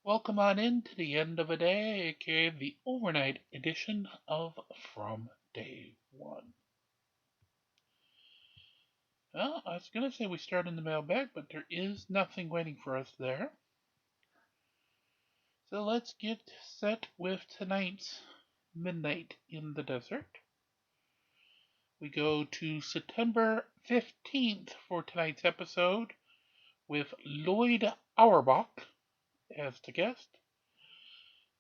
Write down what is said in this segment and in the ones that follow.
Welcome on in to the end of a day, aka the overnight edition of From Day One. Well, I was going to say we start in the mailbag, but there is nothing waiting for us there. So let's get set with tonight's Midnight in the Desert. We go to September 15th for tonight's episode with Lloyd Auerbach as the guest.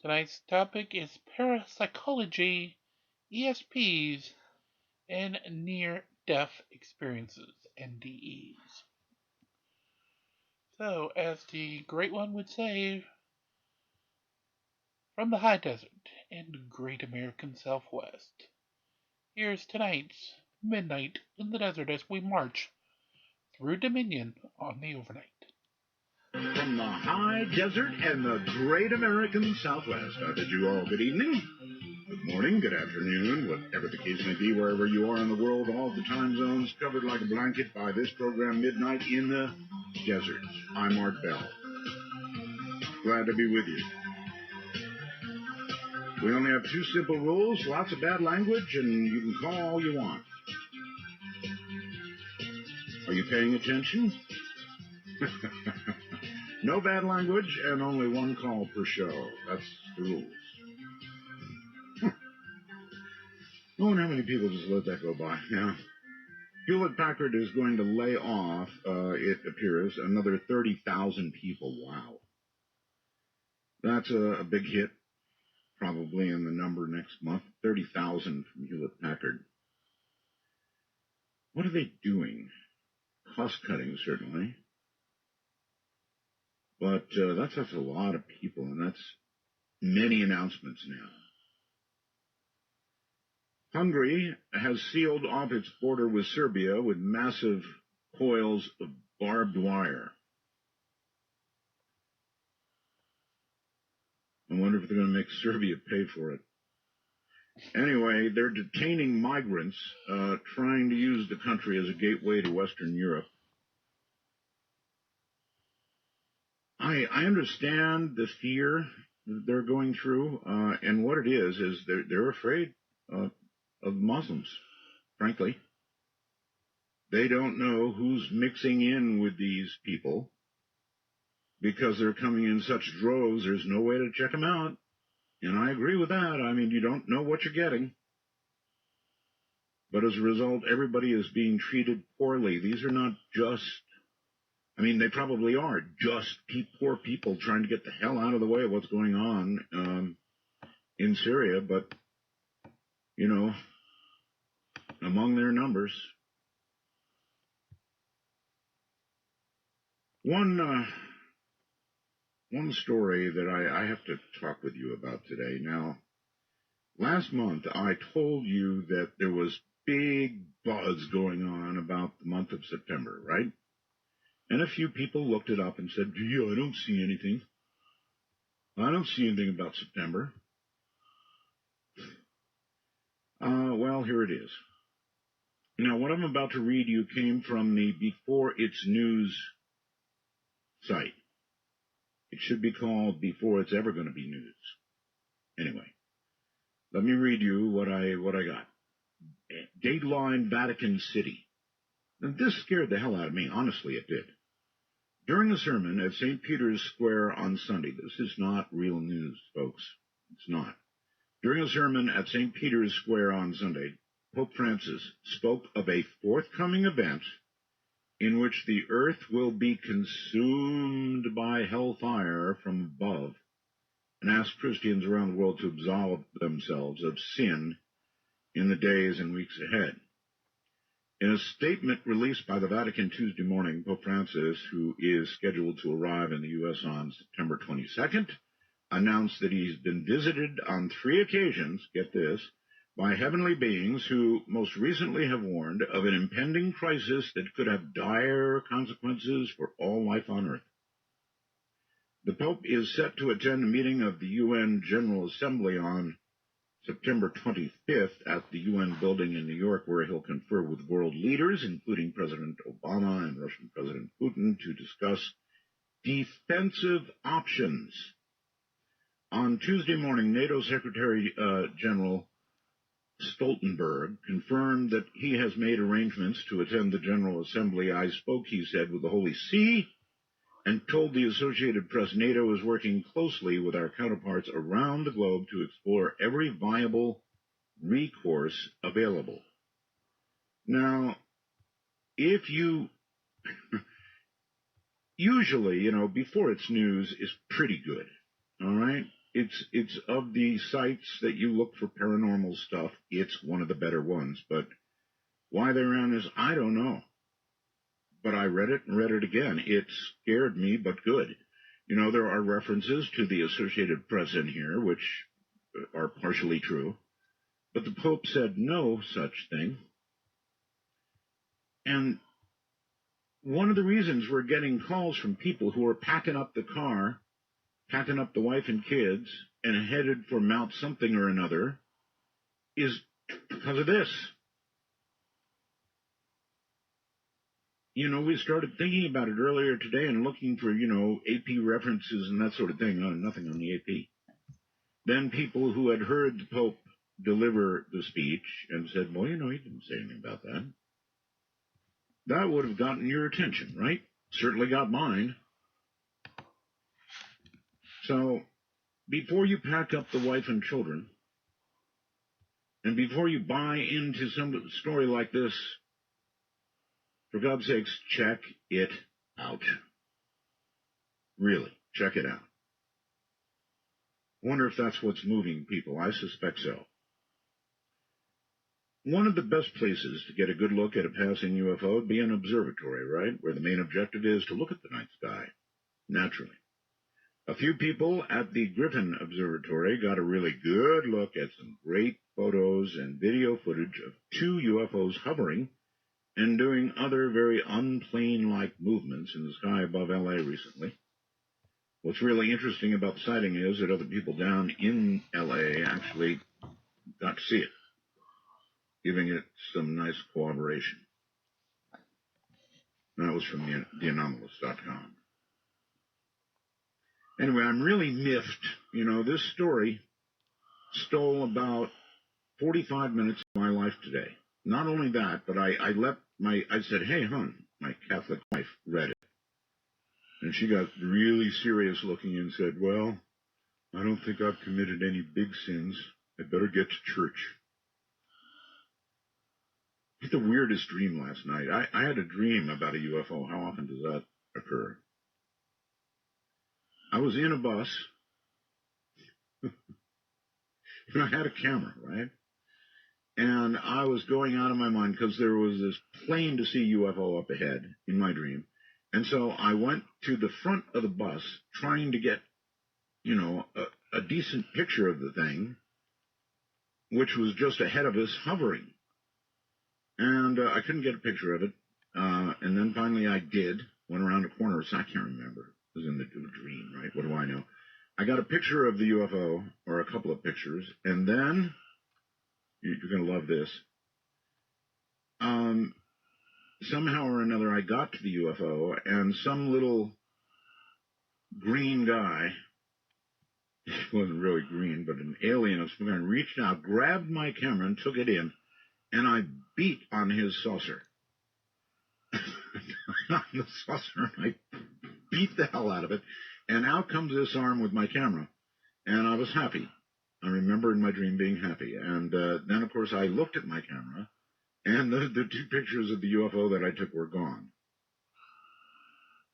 Tonight's topic is parapsychology, ESPs, and near-death experiences, NDEs. So, as the Great One would say, from the high desert and great American Southwest, here's tonight's Midnight in the Desert as we march through Dominion on the overnight. From the high desert and the great American Southwest, I bid you all good evening, good morning, good afternoon, whatever the case may be, wherever you are in the world, all the time zones covered like a blanket by this program, Midnight in the Desert. I'm Art Bell. Glad to be with you. We only have two simple rules, lots of bad language, and you can call all you want. Are you paying attention? No bad language and only one call per show. That's the rules. I wonder how many people just let that go by. Yeah. Hewlett-Packard is going to lay off, it appears, another 30,000 people. Wow. That's a big hit, probably in the number next month. 30,000 from Hewlett-Packard. What are they doing? Cost-cutting, certainly. But that's a lot of people, and that's many announcements now. Hungary has sealed off its border with Serbia with massive coils of barbed wire. I wonder if they're going to make Serbia pay for it. Anyway, they're detaining migrants trying to use the country as a gateway to Western Europe. I understand the fear that they're going through, and what it is they're afraid of Muslims, frankly. They don't know who's mixing in with these people because they're coming in such droves. There's no way to check them out, and I agree with that. I mean, you don't know what you're getting. But as a result, everybody is being treated poorly. These are not just... I mean, they probably are just poor people trying to get the hell out of the way of what's going on in Syria, but, you know, among their numbers. One story that I have to talk with you about today. Now, last month I told you that there was big buzz going on about the month of September, right? And a few people looked it up and said, gee, I don't see anything. I don't see anything about September. Well, here it is. Now, what I'm about to read you came from the Before It's News site. It should be called Before It's Ever Going to Be News. Anyway, let me read you what I got. Dateline Vatican City. Now, this scared the hell out of me. Honestly, it did. During a sermon at St. Peter's Square on Sunday, this is not real news, folks. It's not. During a sermon at St. Peter's Square on Sunday, Pope Francis spoke of a forthcoming event in which the earth will be consumed by hellfire from above, and asked Christians around the world to absolve themselves of sin in the days and weeks ahead. In a statement released by the Vatican Tuesday morning, Pope Francis, who is scheduled to arrive in the U.S. on September 22nd, announced that he's been visited on 3 occasions, get this, by heavenly beings who most recently have warned of an impending crisis that could have dire consequences for all life on earth. The Pope is set to attend a meeting of the UN General Assembly on September 25th at the UN building in New York, where he'll confer with world leaders, including President Obama and Russian President Putin, to discuss defensive options On Tuesday morning, NATO Secretary General Stoltenberg confirmed that he has made arrangements to attend the General Assembly. I spoke, he said, with the Holy See and told the Associated Press NATO is working closely with our counterparts around the globe to explore every viable recourse available. Now, if you usually, before it's news is pretty good, all right? It's of the sites that you look for paranormal stuff, it's one of the better ones, but why they're on this, I don't know. But I read it and read it again. It scared me, but good. There are references to the Associated Press in here, which are partially true, but the Pope said no such thing. And one of the reasons we're getting calls from people who are packing up the car, packing up the wife and kids, and headed for Mount something or another is because of this. We started thinking about it earlier today and looking for, AP references and that sort of thing. Nothing on the AP. Then people who had heard the Pope deliver the speech and said, well, he didn't say anything about that. That would have gotten your attention, right? Certainly got mine. So, before you pack up the wife and children, and before you buy into some story like this, for God's sakes, check it out. Really, check it out. Wonder if that's what's moving people. I suspect so. One of the best places to get a good look at a passing UFO would be an observatory, right? Where the main objective is to look at the night sky, naturally. A few people at the Griffin Observatory got a really good look at some great photos and video footage of two UFOs hovering and doing other very unplane-like movements in the sky above L.A. recently. What's really interesting about the sighting is that other people down in L.A. actually got to see it, giving it some nice corroboration. That was from theanomalous.com. Anyway, I'm really miffed. This story stole about 45 minutes of my life today. Not only that, but I said, hey, hon, my Catholic wife read it. And she got really serious looking and said, well, I don't think I've committed any big sins. I better get to church. I had the weirdest dream last night. I had a dream about a UFO. How often does that occur? I was in a bus. And I had a camera, right? And I was going out of my mind because there was this plain to see UFO up ahead in my dream. And so I went to the front of the bus trying to get, a decent picture of the thing, which was just ahead of us hovering. And I couldn't get a picture of it. And then finally I did, went around a corner, so I can't remember. It was in the dream, right? What do I know? I got a picture of the UFO, or a couple of pictures, and then, you're going to love this, somehow or another I got to the UFO, and some little green guy, he wasn't really green, but an alien of some kind, reached out, grabbed my camera, and took it in, and I beat on his saucer. On the saucer, and I beat the hell out of it, and out comes this arm with my camera, and I was happy. I remember in my dream being happy, and then, of course, I looked at my camera, and the two pictures of the UFO that I took were gone.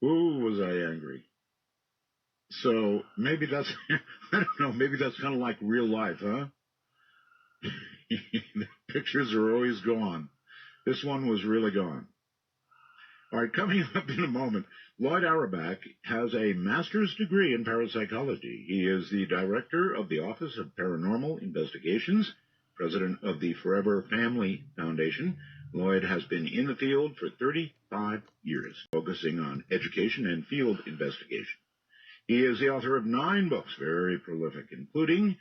Ooh, was I angry. So maybe that's, I don't know, maybe that's kind of like real life, huh? The pictures are always gone. This one was really gone. All right, coming up in a moment, Lloyd Auerbach has a master's degree in parapsychology. He is the director of the Office of Paranormal Investigations, president of the Forever Family Foundation. Lloyd has been in the field for 35 years, focusing on education and field investigation. He is the author of 9 books, very prolific, including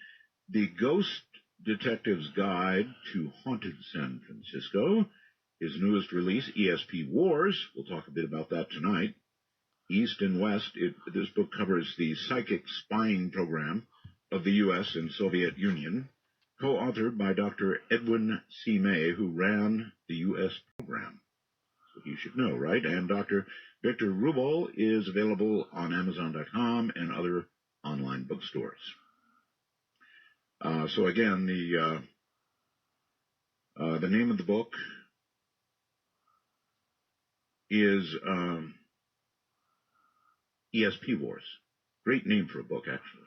The Ghost Detective's Guide to Haunted San Francisco, his newest release, ESP Wars. We'll talk a bit about that tonight. East and West. This book covers the psychic spying program of the U.S. and Soviet Union, co-authored by Dr. Edwin C. May, who ran the U.S. program. So you should know, right? And Dr. Victor Rubel is available on Amazon.com and other online bookstores. So again, the name of the book is ESP Wars. Great name for a book, actually.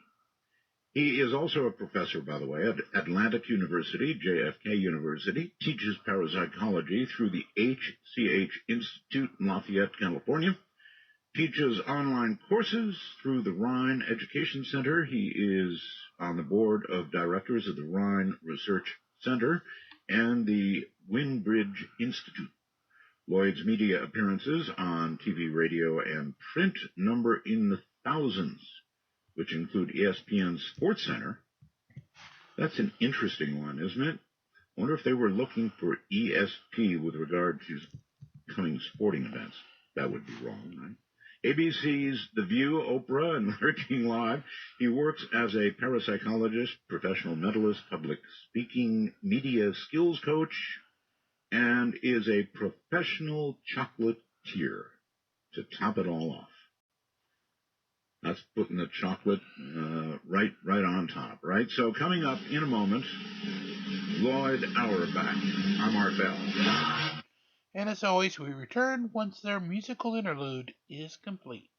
He is also a professor, by the way, at Atlantic University, JFK University, teaches parapsychology through the HCH Institute in Lafayette, California, teaches online courses through the Rhine Education Center. He is on the board of directors of the Rhine Research Center and the Windbridge Institute. Lloyd's media appearances on TV, radio, and print number in the thousands, which include ESPN's Sports Center. That's an interesting one, isn't it? I wonder if they were looking for ESP with regard to coming sporting events. That would be wrong, right? ABC's The View, Oprah, and Larry King Live. He works as a parapsychologist, professional mentalist, public speaking, media skills coach, and is a professional chocolatier to top it all off. That's putting the chocolate right on top, right? So coming up in a moment, Lloyd Auerbach. I'm Art Bell. And as always, we return once their musical interlude is complete.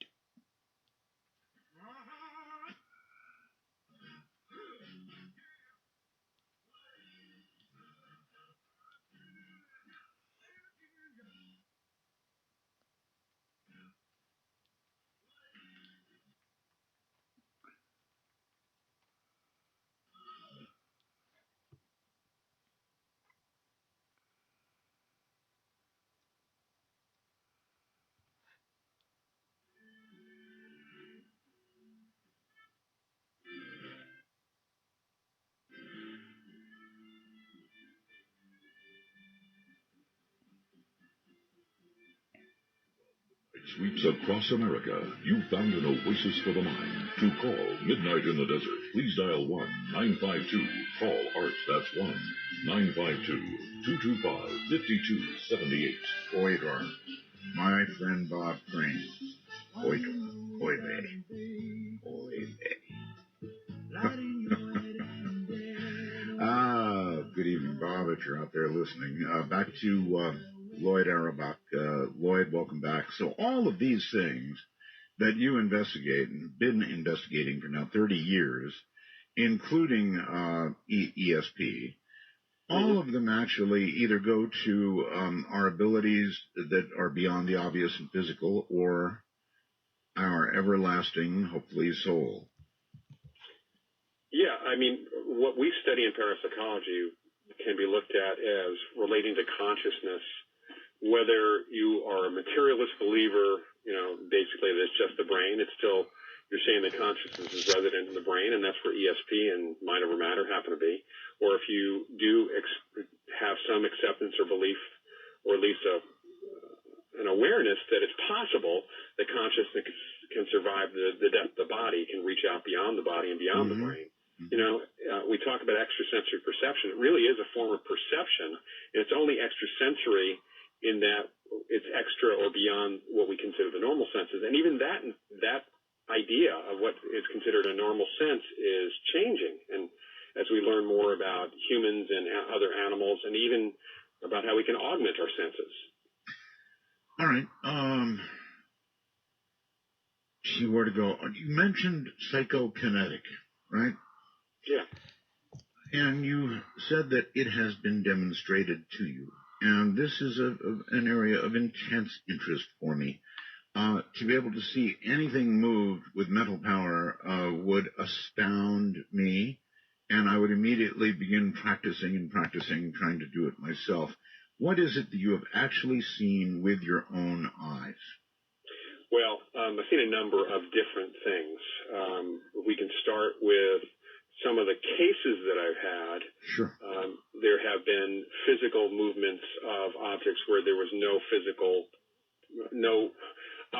Sweeps across America, you found an oasis for the mind. To call Midnight in the Desert, please dial 1-952. Call Art, that's 1-952-225-5278. Oigar. My friend Bob Crane. Oigar. Oy vey. Oy vey. Good evening, Bob, if you're out there listening. Back to Lloyd Auerbach. Lloyd, welcome back. So all of these things that you investigate and have been investigating for now 30 years, including ESP, all of them actually either go to our abilities that are beyond the obvious and physical, or our everlasting, hopefully, soul. Yeah, I mean, what we study in parapsychology can be looked at as relating to consciousness, whether you are a materialist believer, basically that's just the brain. It's still, you're saying that consciousness is resident in the brain, and that's where ESP and mind over matter happen to be. Or if you do have some acceptance or belief, or at least an awareness that it's possible that consciousness can survive the death of the body, can reach out beyond the body and beyond the brain. We talk about extrasensory perception. It really is a form of perception, and it's only extrasensory in that it's extra or beyond what we consider the normal senses. And even that idea of what is considered a normal sense is changing. And as we learn more about humans and other animals, and even about how we can augment our senses. All right. See where to go. You mentioned psychokinetic, right? Yeah. And you said that it has been demonstrated to you. And this is an area of intense interest for me. To be able to see anything moved with mental power would astound me, and I would immediately begin practicing, trying to do it myself. What is it that you have actually seen with your own eyes? Well, I've seen a number of different things. We can start with some of the cases that I've had. Sure. There have been physical movements of objects where there was no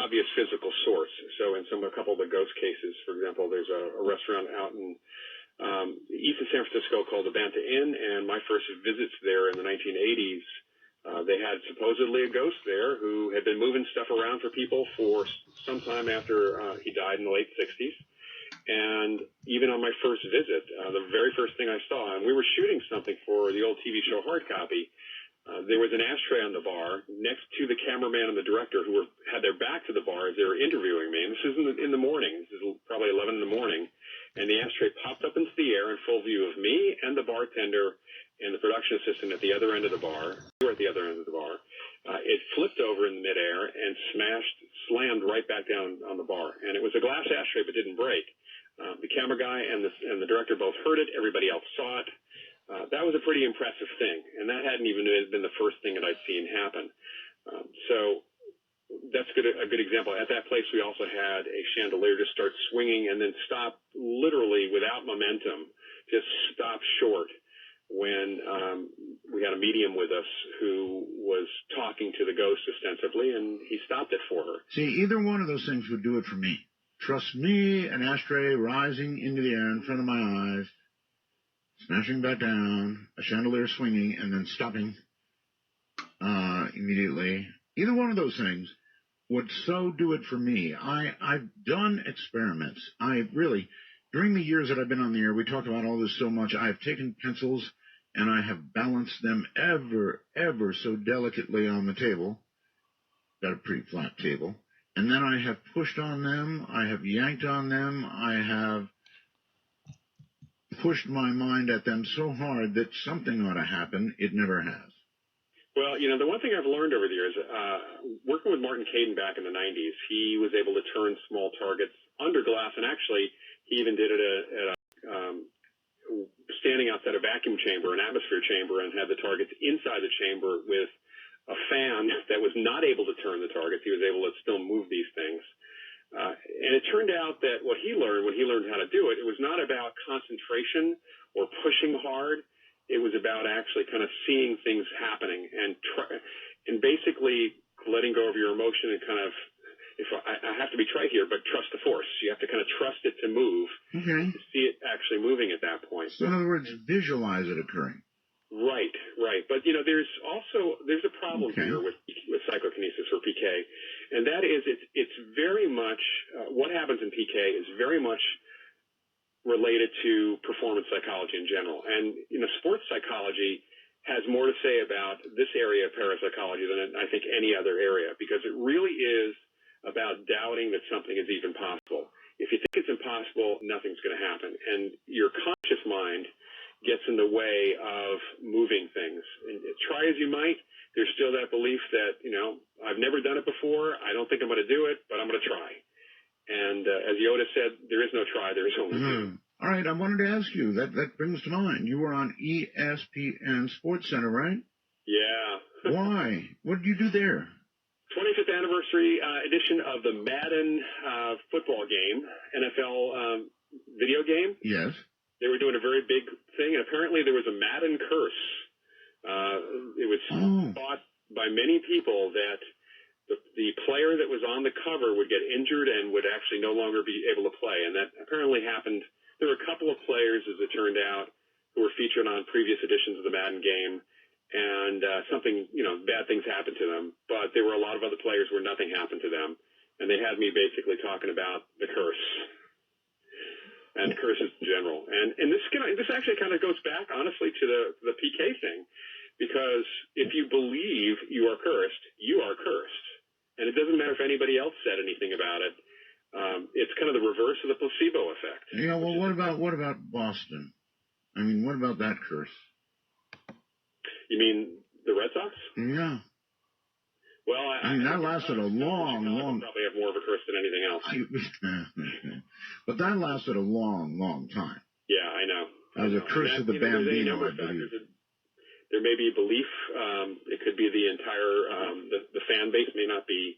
obvious physical source. So in a couple of the ghost cases, for example, there's a restaurant out in east of San Francisco called the Banta Inn, and my first visits there in the 1980s, they had supposedly a ghost there who had been moving stuff around for people for some time after he died in the late 60s. And even on my first visit, the very first thing I saw, and we were shooting something for the old TV show Hard Copy, there was an ashtray on the bar next to the cameraman and the director who had their back to the bar as they were interviewing me. And this is in the morning. This is probably 11 in the morning. And the ashtray popped up into the air in full view of me and the bartender and the production assistant at the other end of the bar. We were at the other end of the bar. It flipped over in midair and slammed right back down on the bar. And it was a glass ashtray but didn't break. The camera guy and the director both heard it. Everybody else saw it. That was a pretty impressive thing, and that hadn't even been the first thing that I'd seen happen. So that's a good example. At that place, we also had a chandelier just start swinging and then stop literally without momentum, just stop short when we had a medium with us who was talking to the ghost ostensibly, and he stopped it for her. See, either one of those things would do it for me. Trust me, an ashtray rising into the air in front of my eyes, smashing back down, a chandelier swinging, and then stopping immediately. Either one of those things would so do it for me. I've done experiments. During the years that I've been on the air, we talk about all this so much, I've taken pencils and I have balanced them ever so delicately on the table. Got a pretty flat table. And then I have pushed on them, I have yanked on them, I have pushed my mind at them so hard that something ought to happen. It never has. Well, the one thing I've learned over the years, working with Martin Caden back in the 90s, he was able to turn small targets under glass, and actually he even did it standing outside a vacuum chamber, an atmosphere chamber, and had the targets inside the chamber with a fan that was not able to turn the targets. He was able to still move these things. And it turned out that what he learned when he learned how to do it, it was not about concentration or pushing hard. It was about actually kind of seeing things happening and basically letting go of your emotion and kind of, I have to be trite here, but trust the force. You have to kind of trust it to move, to see it actually moving at that point. So in other words, visualize it occurring. Right. But, there's a problem here with psychokinesis or PK, and that is it's very much, what happens in PK is very much related to performance psychology in general. And, sports psychology has more to say about this area of parapsychology than I think any other area, because it really is about doubting that something is even possible. If you think it's impossible, nothing's going to happen. And your conscious mind gets in the way of moving things. And try as you might, there's still that belief that, I've never done it before. I don't think I'm going to do it, but I'm going to try. And as Yoda said, there is no try, there is only do. All right, I wanted to ask you, that brings to mind, you were on ESPN Sports Center, right? Yeah. Why? What did you do there? 25th anniversary edition of the Madden football game, NFL video game. Yes. They were doing a very big thing, and apparently there was a Madden curse. It was thought by many people that the player that was on the cover would get injured and would actually no longer be able to play, and that apparently happened. There were a couple of players, as it turned out, who were featured on previous editions of the Madden game, and bad things happened to them. But there were a lot of other players where nothing happened to them, and they had me basically talking about the curse and curses in general. And this actually kind of goes back, honestly, to the PK thing, because if you believe you are cursed, you are cursed. And it doesn't matter if anybody else said anything about it. It's kind of the reverse of the placebo effect. Yeah, well, what about Boston? I mean, what about that curse? You mean the Red Sox? Yeah. Well, that lasted a long. Probably have more of a curse than anything else. But that lasted a long time. Yeah, I know. As a curse of the Bambino, I believe. There may be belief. It could be the entire the fan base may not be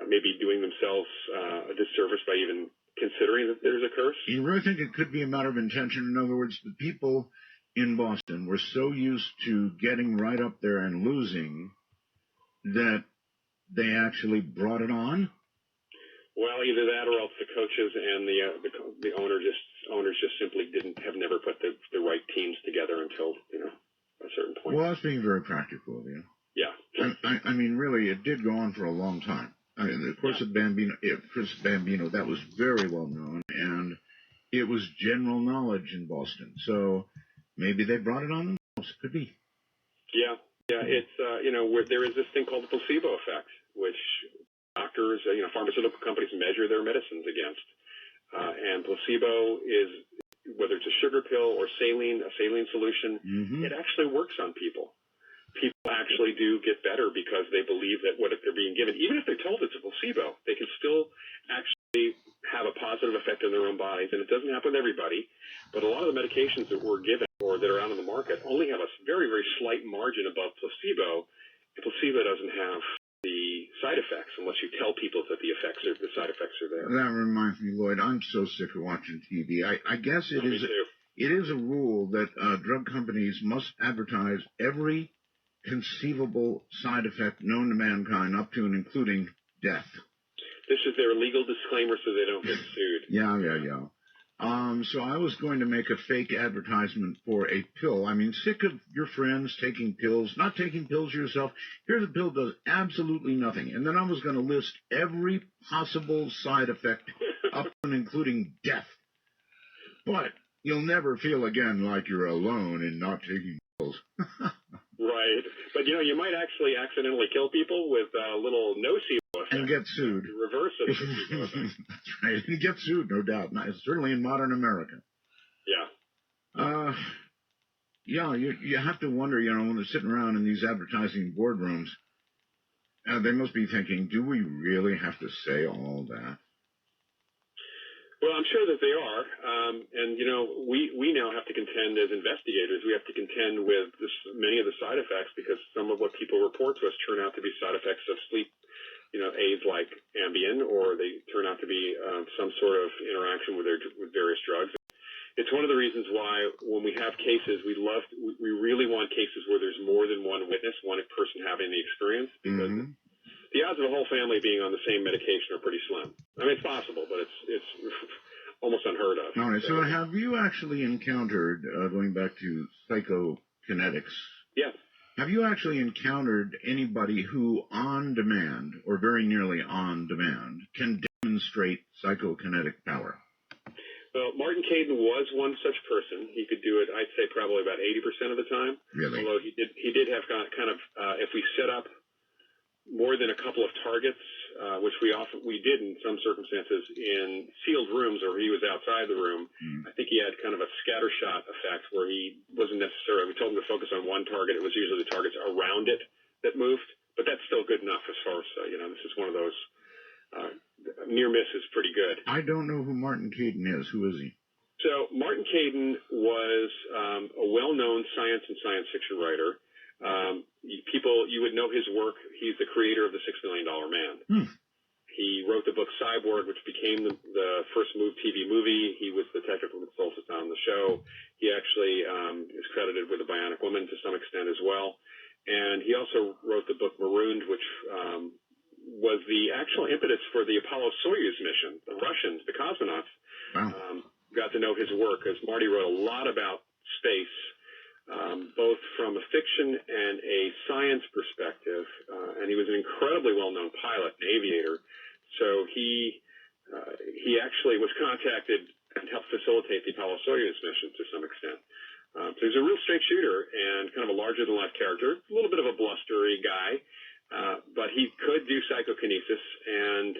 maybe doing themselves a disservice by even considering that there's a curse. You really think it could be a matter of intention? In other words, the people in Boston were so used to getting right up there and losing that they actually brought it on? Well, either that or else the coaches and the owners just simply have never put the right teams together until a certain point. Well, that's being very practical of you. Yeah. I mean, really, it did go on for a long time. I mean, of course, Chris Bambino, that was very well known, and it was general knowledge in Boston. So maybe they brought it on themselves. Could be. Yeah. It's where there is this thing called the placebo effect, which doctors, pharmaceutical companies measure their medicines against, and placebo is, whether it's a sugar pill or a saline solution, it actually works on people. People actually do get better because they believe that what they're being given, even if they're told it's a placebo, they can still actually have a positive effect on their own bodies. And it doesn't happen with everybody, but a lot of the medications that we're given or that are out on the market only have a very, very slight margin above placebo. And placebo doesn't have the side effects unless you tell people that the side effects are there. That reminds me, Lloyd, I'm so sick of watching TV. I guess it is a rule that drug companies must advertise every conceivable side effect known to mankind, up to and including death. This is their legal disclaimer so they don't get sued. Yeah. So I was going to make a fake advertisement for a pill. I mean, sick of your friends taking pills, not taking pills yourself. Here's a pill that does absolutely nothing. And then I was going to list every possible side effect, up and including death. But you'll never feel again like you're alone in not taking pills. Right. But, you might actually accidentally kill people with a little nocebo effect. And get sued. Reverse of the placebo effect. That's right. And get sued, no doubt. Certainly in modern America. Yeah. You have to wonder, when they're sitting around in these advertising boardrooms, they must be thinking, do we really have to say all that? Well, I'm sure that they are. And we now have to contend as investigators. We have to contend with many of the side effects because some of what people report to us turn out to be side effects of sleep, aids like Ambien, or they turn out to be some sort of interaction with various drugs. It's one of the reasons why when we have cases, we really want cases where there's more than one witness, one person having the experience, because the odds of the whole family being on the same medication are pretty slim. I mean, it's possible, but it's almost unheard of. All right. So have you actually encountered, going back to psychokinetics? Yeah. Have you actually encountered anybody who on demand, or very nearly on demand, can demonstrate psychokinetic power? Well, Martin Caidin was one such person. He could do it, I'd say, probably about 80% of the time. Really? Although he did have kind of, if we set up more than a couple of targets, which we did in some circumstances in sealed rooms, or he was outside the room. I think he had kind of a scattershot effect where he wasn't necessarily. We told him to focus on one target. It was usually the targets around it that moved, but that's still good enough as far as this is one of those near miss is pretty good. I don't know who Martin Caidin is. Who is he? So Martin Caidin was a well-known science and science fiction writer. You would know his work. He's the creator of the $6 Million Man. He wrote the book Cyborg, which became the first TV movie. He was the technical consultant on the show. He actually is credited with The Bionic Woman to some extent as well. And he also wrote the book Marooned, which was the actual impetus for the Apollo-Soyuz mission. The Russians, the cosmonauts, got to know his work, because Marty wrote a lot about space, both from a fiction and a science perspective, and he was an incredibly well-known pilot and aviator. So he actually was contacted and helped facilitate the Apollo-Soyuz mission to some extent. So he's a real straight shooter and kind of a larger-than-life character, a little bit of a blustery guy, but he could do psychokinesis, and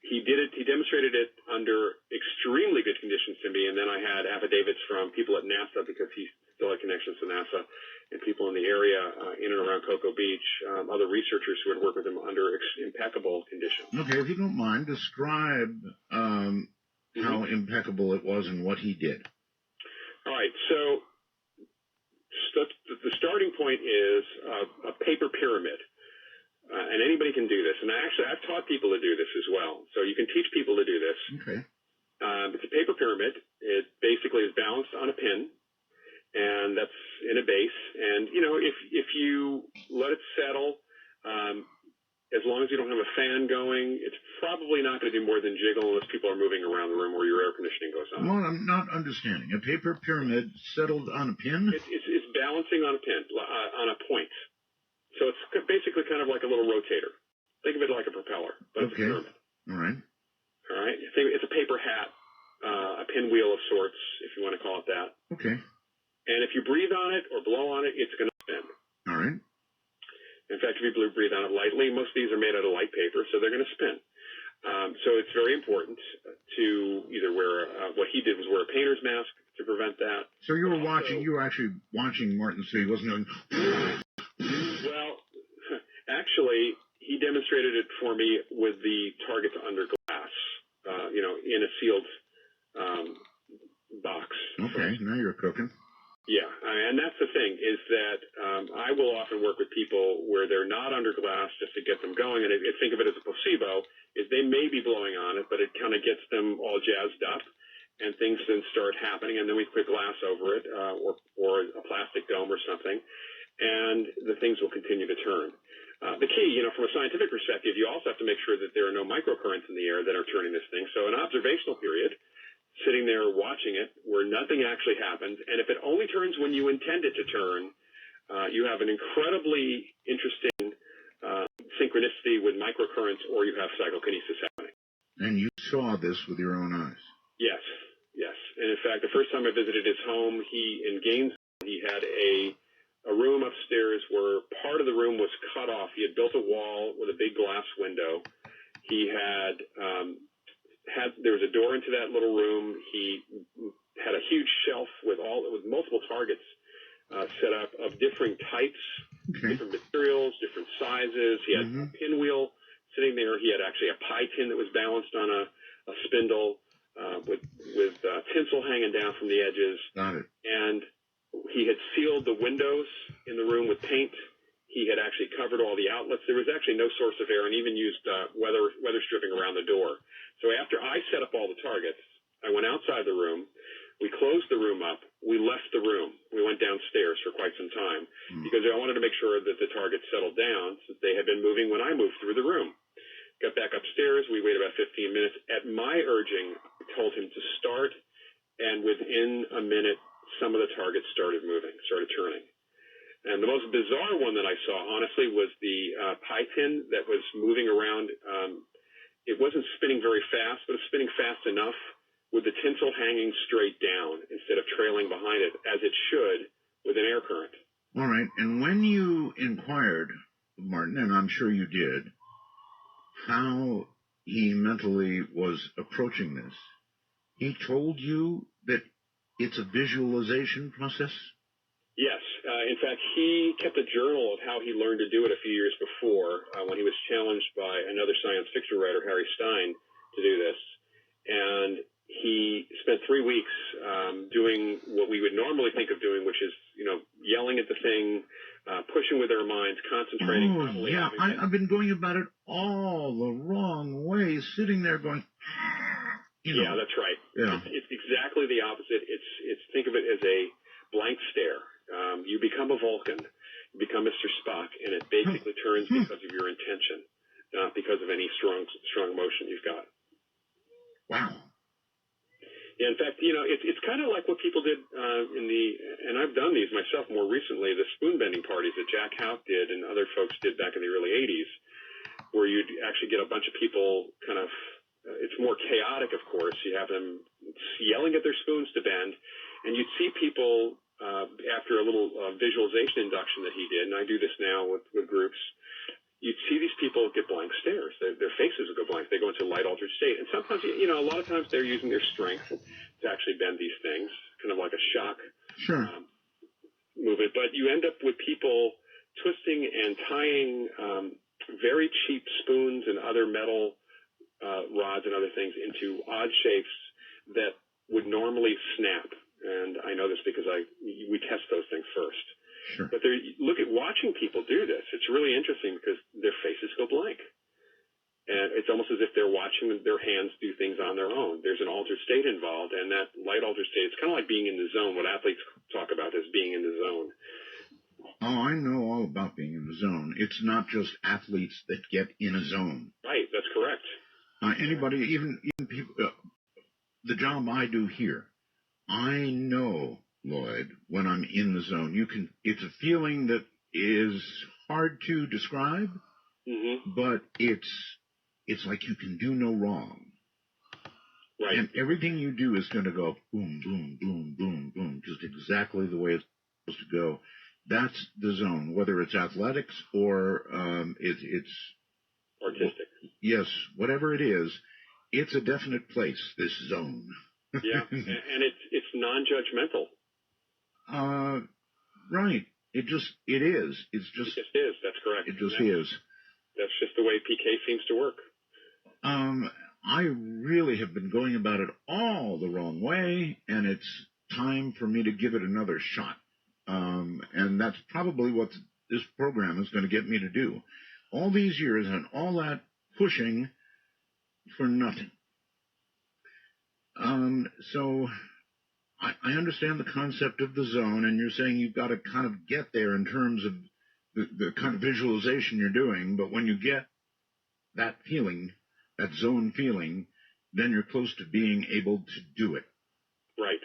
he did it. He demonstrated it under extremely good conditions to me, and then I had affidavits from people at NASA, because he still had connections to NASA, and people in the area in and around Cocoa Beach, other researchers who had worked with him under impeccable conditions. Okay, if you don't mind, describe how impeccable it was and what he did. All right, so the starting point is a paper pyramid. And anybody can do this. And I've taught people to do this as well. So you can teach people to do this. Okay. It's a paper pyramid. It basically is balanced on a pin, and that's in a base. And, if you let it settle, as long as you don't have a fan going, it's probably not going to do more than jiggle unless people are moving around the room or your air conditioning goes on. Well, I'm not understanding. A paper pyramid settled on a pin? It's balancing on a pin, on a point. So it's basically kind of like a little rotator. Think of it like a propeller, but it's a pyramid. All right. All right. It's a paper hat, a pinwheel of sorts, if you want to call it that. Okay. And if you breathe on it or blow on it, it's going to spin. All right. In fact, if you breathe on it lightly, most of these are made out of light paper, so they're going to spin. So it's very important to either wear, what he did was wear a painter's mask to prevent that. So you were actually watching Martin, so he wasn't going, well, actually, he demonstrated it for me with the target under glass, in a sealed box. Okay, now you're cooking. Yeah, and that's the thing, is that I will often work with people where they're not under glass just to get them going, and think of it as a placebo, is they may be blowing on it, but it kind of gets them all jazzed up, and things then start happening, and then we put glass over it, or a plastic dome or something, and the things will continue to turn. The key, from a scientific perspective, you also have to make sure that there are no microcurrents in the air that are turning this thing, so an observational period, sitting there watching it where nothing actually happens. And if it only turns when you intend it to turn, you have an incredibly interesting synchronicity with microcurrents, or you have psychokinesis happening. And you saw this with your own eyes? Yes. And in fact, the first time I visited his home, in Gainesville, he had a room upstairs where part of the room was cut off. He had built a wall with a big glass window. He had there was a door into that little room. He had a huge shelf with multiple targets set up of different types, different materials, different sizes. He had a pinwheel sitting there. He had actually a pie tin that was balanced on a spindle with tinsel hanging down from the edges. Got it. And he had sealed the windows in the room with paint. He had actually covered all the outlets. There was actually no source of air, and even used weather stripping around the door. So after I set up all the targets, I went outside the room. We closed the room up. We left the room. We went downstairs for quite some time because I wanted to make sure that the targets settled down, since they had been moving when I moved through the room. Got back upstairs. We waited about 15 minutes. At my urging, I told him to start, and within a minute, some of the targets started moving, started turning. And the most bizarre one that I saw, honestly, was the pie tin that was moving around. It wasn't spinning very fast, but it was spinning fast enough with the tinsel hanging straight down instead of trailing behind it, as it should with an air current. All right. And when you inquired, Martin, and I'm sure you did, how he mentally was approaching this, he told you that it's a visualization process? Yes. In fact, he kept a journal of how he learned to do it a few years before, when he was challenged by another science fiction writer, Harry Stein, to do this. And he spent 3 weeks doing what we would normally think of doing, which is, yelling at the thing, pushing with their minds, concentrating. Oh, yeah. I've been going about it all the wrong way, sitting there going, Yeah, that's right. Yeah. It's exactly the opposite. It's think of it as a blank stare. You become a Vulcan, you become Mr. Spock, and it basically turns because of your intention, not because of any strong emotion you've got. Wow. Yeah, in fact, it's kind of like what people did and I've done these myself more recently, the spoon bending parties that Jack Houck did and other folks did back in the early 80s, where you'd actually get a bunch of people kind of, it's more chaotic, of course. You have them yelling at their spoons to bend, and you'd see people after a little visualization induction that he did, and I do this now with groups, you'd see these people get blank stares. Their faces would go blank. They go into a light-altered state. And sometimes, a lot of times they're using their strength to actually bend these things, kind of like a shock movement. But you end up with people twisting and tying very cheap spoons and other metal rods and other things into odd shapes that would normally snap. And I know this because we test those things first. Sure. But watching people do this, it's really interesting because their faces go blank. And it's almost as if they're watching their hands do things on their own. There's an altered state involved, and that light altered state, it's kind of like being in the zone, what athletes talk about as being in the zone. Oh, I know all about being in the zone. It's not just athletes that get in a zone. Right, that's correct. Anybody, even people, the job I do here, I know, Lloyd, when I'm in the zone. It's a feeling that is hard to describe, but it's like you can do no wrong. Right. And everything you do is going to go boom, boom, boom, boom, boom, just exactly the way it's supposed to go. That's the zone, whether it's athletics or it's artistic. Yes, whatever it is, it's a definite place, this zone. Yeah, and it's non-judgmental. Right. It is. It's just. It just is. That's correct. It just is. That's just the way PK seems to work. I really have been going about it all the wrong way, and it's time for me to give it another shot. And that's probably what this program is going to get me to do. All these years and all that pushing for nothing. So I understand the concept of the zone, and you're saying you've got to kind of get there in terms of the kind of visualization you're doing, but when you get that feeling, that zone feeling, then you're close to being able to do it. Right.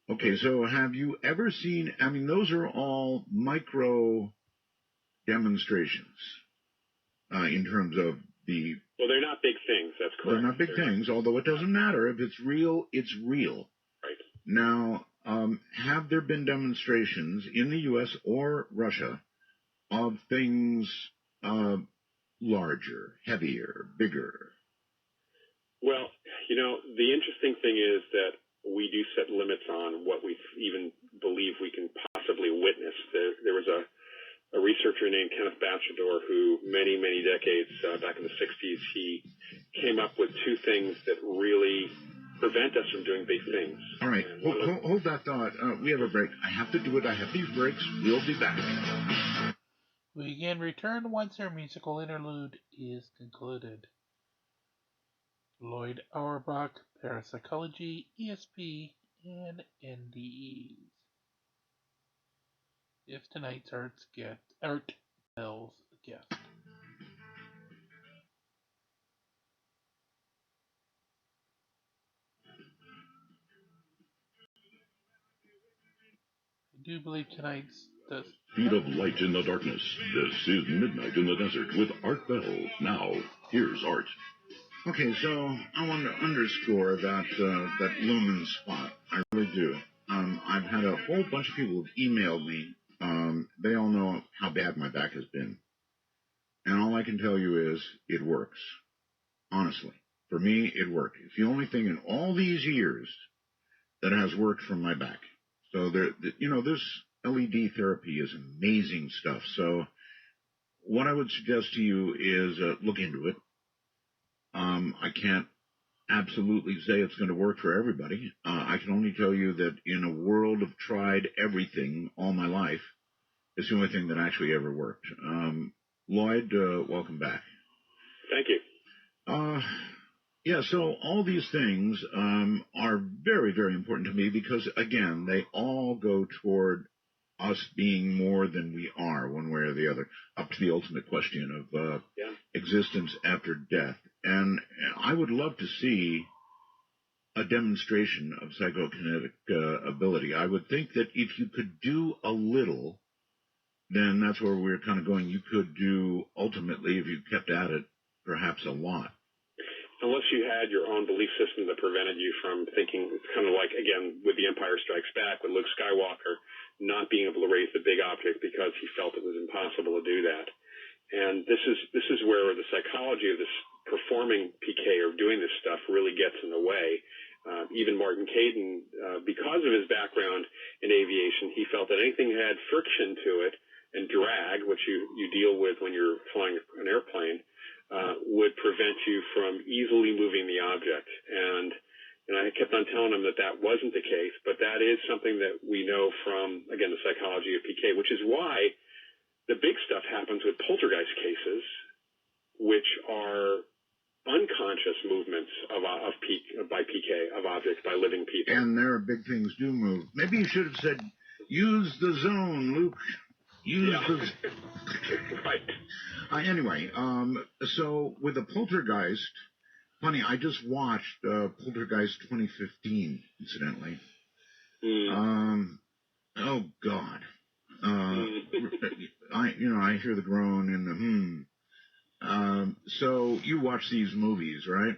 Okay, so have you ever seen, I mean, those are all micro demonstrations in terms of the... Well, they're not big things, that's correct. They're not big things, although it doesn't matter. If it's real, it's real. Right. Now, have there been demonstrations in the U.S. or Russia of things larger, heavier, bigger? Well, the interesting thing is that we do set limits on what we even believe we can possibly witness. There was a researcher named Kenneth Batchelor who many, many decades back in the 60s, he came up with two things that really prevent us from doing big things. All right. Hold that thought. We have a break. I have to do it. I have these breaks. We'll be back. We again return once our musical interlude is concluded. Lloyd Auerbach, Parapsychology, ESP, and NDEs. If tonight's Art Bell's guest. I do believe tonight's Speed of light in the darkness. This is Midnight in the Desert with Art Bell. Now, here's Art. Okay, so I want to underscore that lumen spot. I really do. I've had a whole bunch of people who've emailed me. They all know how bad my back has been. And all I can tell you is it works. Honestly. For me, it worked. It's the only thing in all these years that has worked for my back. So this LED therapy is amazing stuff. So what I would suggest to you is look into it. I can't absolutely say it's going to work for everybody. I can only tell you that in a world of tried everything all my life, it's the only thing that actually ever worked. Lloyd, welcome back. Thank you. Yeah, so all these things are very, very important to me because, again, they all go toward us being more than we are one way or the other, up to the ultimate question of existence after death. And I would love to see a demonstration of psychokinetic ability. I would think that if you could do a little, then that's where we're kind of going. You could do, ultimately, if you kept at it, perhaps a lot. Unless you had your own belief system that prevented you from thinking, it's kind of like, again, with The Empire Strikes Back, with Luke Skywalker not being able to raise the big object because he felt it was impossible to do that. And this is where the psychology of this performing PK or doing this stuff really gets in the way. Even Martin Caidin, because of his background in aviation, he felt that anything that had friction to it and drag, which you deal with when you're flying an airplane, would prevent you from easily moving the object. And I kept on telling him that wasn't the case, but that is something that we know from, again, the psychology of PK, which is why the big stuff happens with poltergeist cases, which are unconscious movements by PK of objects by living people. And there are big things do move. Maybe you should have said, use the zone, Luke. use Yeah. this. Right. Anyway, so with the poltergeist, funny, I just watched Poltergeist 2015, incidentally. Oh God. I hear the groan and the so you watch these movies, right?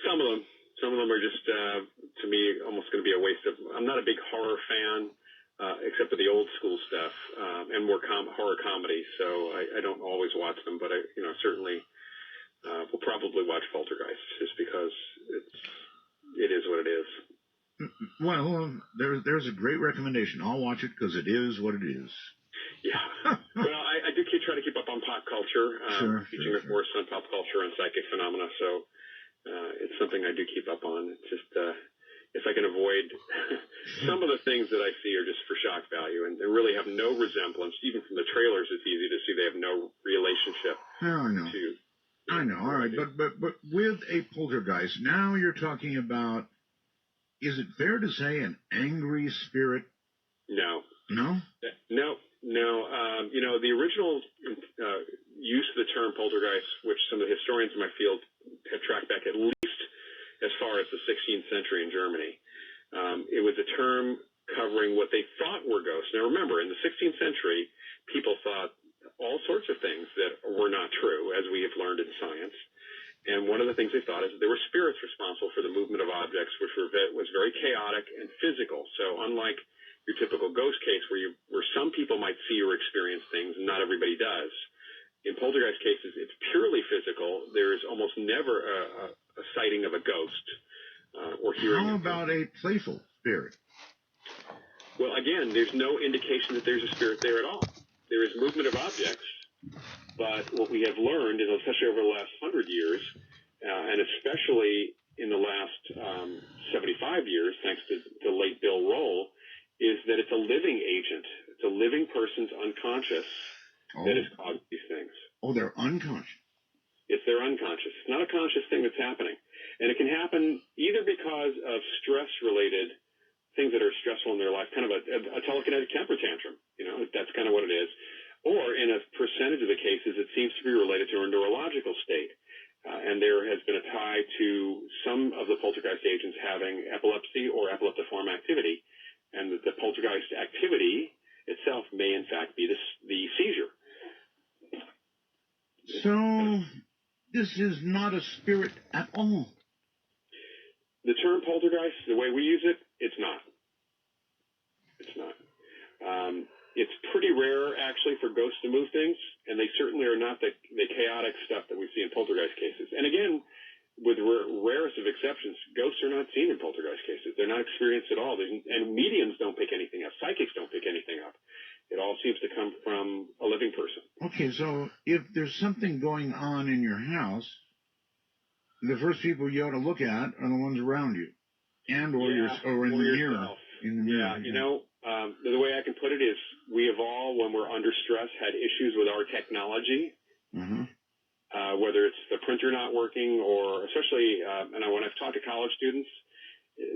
Some of them are just, to me, almost going to be a waste of. I'm not a big horror fan, except for the old school stuff and more horror comedy. So I don't always watch them, but I certainly will probably watch Poltergeist just because it is what it is. Well, there's a great recommendation. I'll watch it because it is what it is. Yeah. Well, I do try to keep up on pop culture, teaching a course on pop culture and psychic phenomena. So it's something I do keep up on. It's just if I can avoid some of the things that I see are just for shock value and they really have no resemblance. Even from the trailers, it's easy to see they have no relationship. Oh, I know. I know. All right, but with a poltergeist, now you're talking about. Is it fair to say an angry spirit? No. No? No. The original use of the term poltergeist, which some of the historians in my field have tracked back at least as far as the 16th century in Germany. It was a term covering what they thought were ghosts. Now remember, in the 16th century, people thought all sorts of things that were not true, as we have learned in science. And one of the things they thought is that there were spirits responsible for the movement of objects, which was very chaotic and physical. So unlike your typical ghost case where some people might see or experience things and not everybody does, in poltergeist cases, it's purely physical. There's almost never a sighting of a ghost or hearing. How about a playful spirit? Well, again, there's no indication that there's a spirit there at all. There is movement of objects. But what we have learned, is, especially over the last 100 years, and especially in the last 75 years, thanks to the late Bill Roll, is that it's a living agent. It's a living person's unconscious that has caused these things. Oh, they're unconscious. It's their unconscious. It's not a conscious thing that's happening. And it can happen either because of stress-related things that are stressful in their life, kind of a telekinetic temper tantrum. That's kind of what it is. Or in a percentage of the cases, it seems to be related to a neurological state. And there has been a tie to some of the poltergeist agents having epilepsy or epileptiform activity. And that the poltergeist activity itself may, in fact, be the seizure. So this is not a spirit at all. The term poltergeist, the way we use it, it's not. It's not. It's pretty rare, actually, for ghosts to move things, and they certainly are not the chaotic stuff that we see in poltergeist cases. And again, with rarest of exceptions, ghosts are not seen in poltergeist cases. They're not experienced at all. And mediums don't pick anything up. Psychics don't pick anything up. It all seems to come from a living person. Okay, so if there's something going on in your house, the first people you ought to look at are the ones around you, and or in the mirror. In the mirror. The way I can put it is we have all, when we're under stress, had issues with our technology, whether it's the printer not working or especially, when I've talked to college students,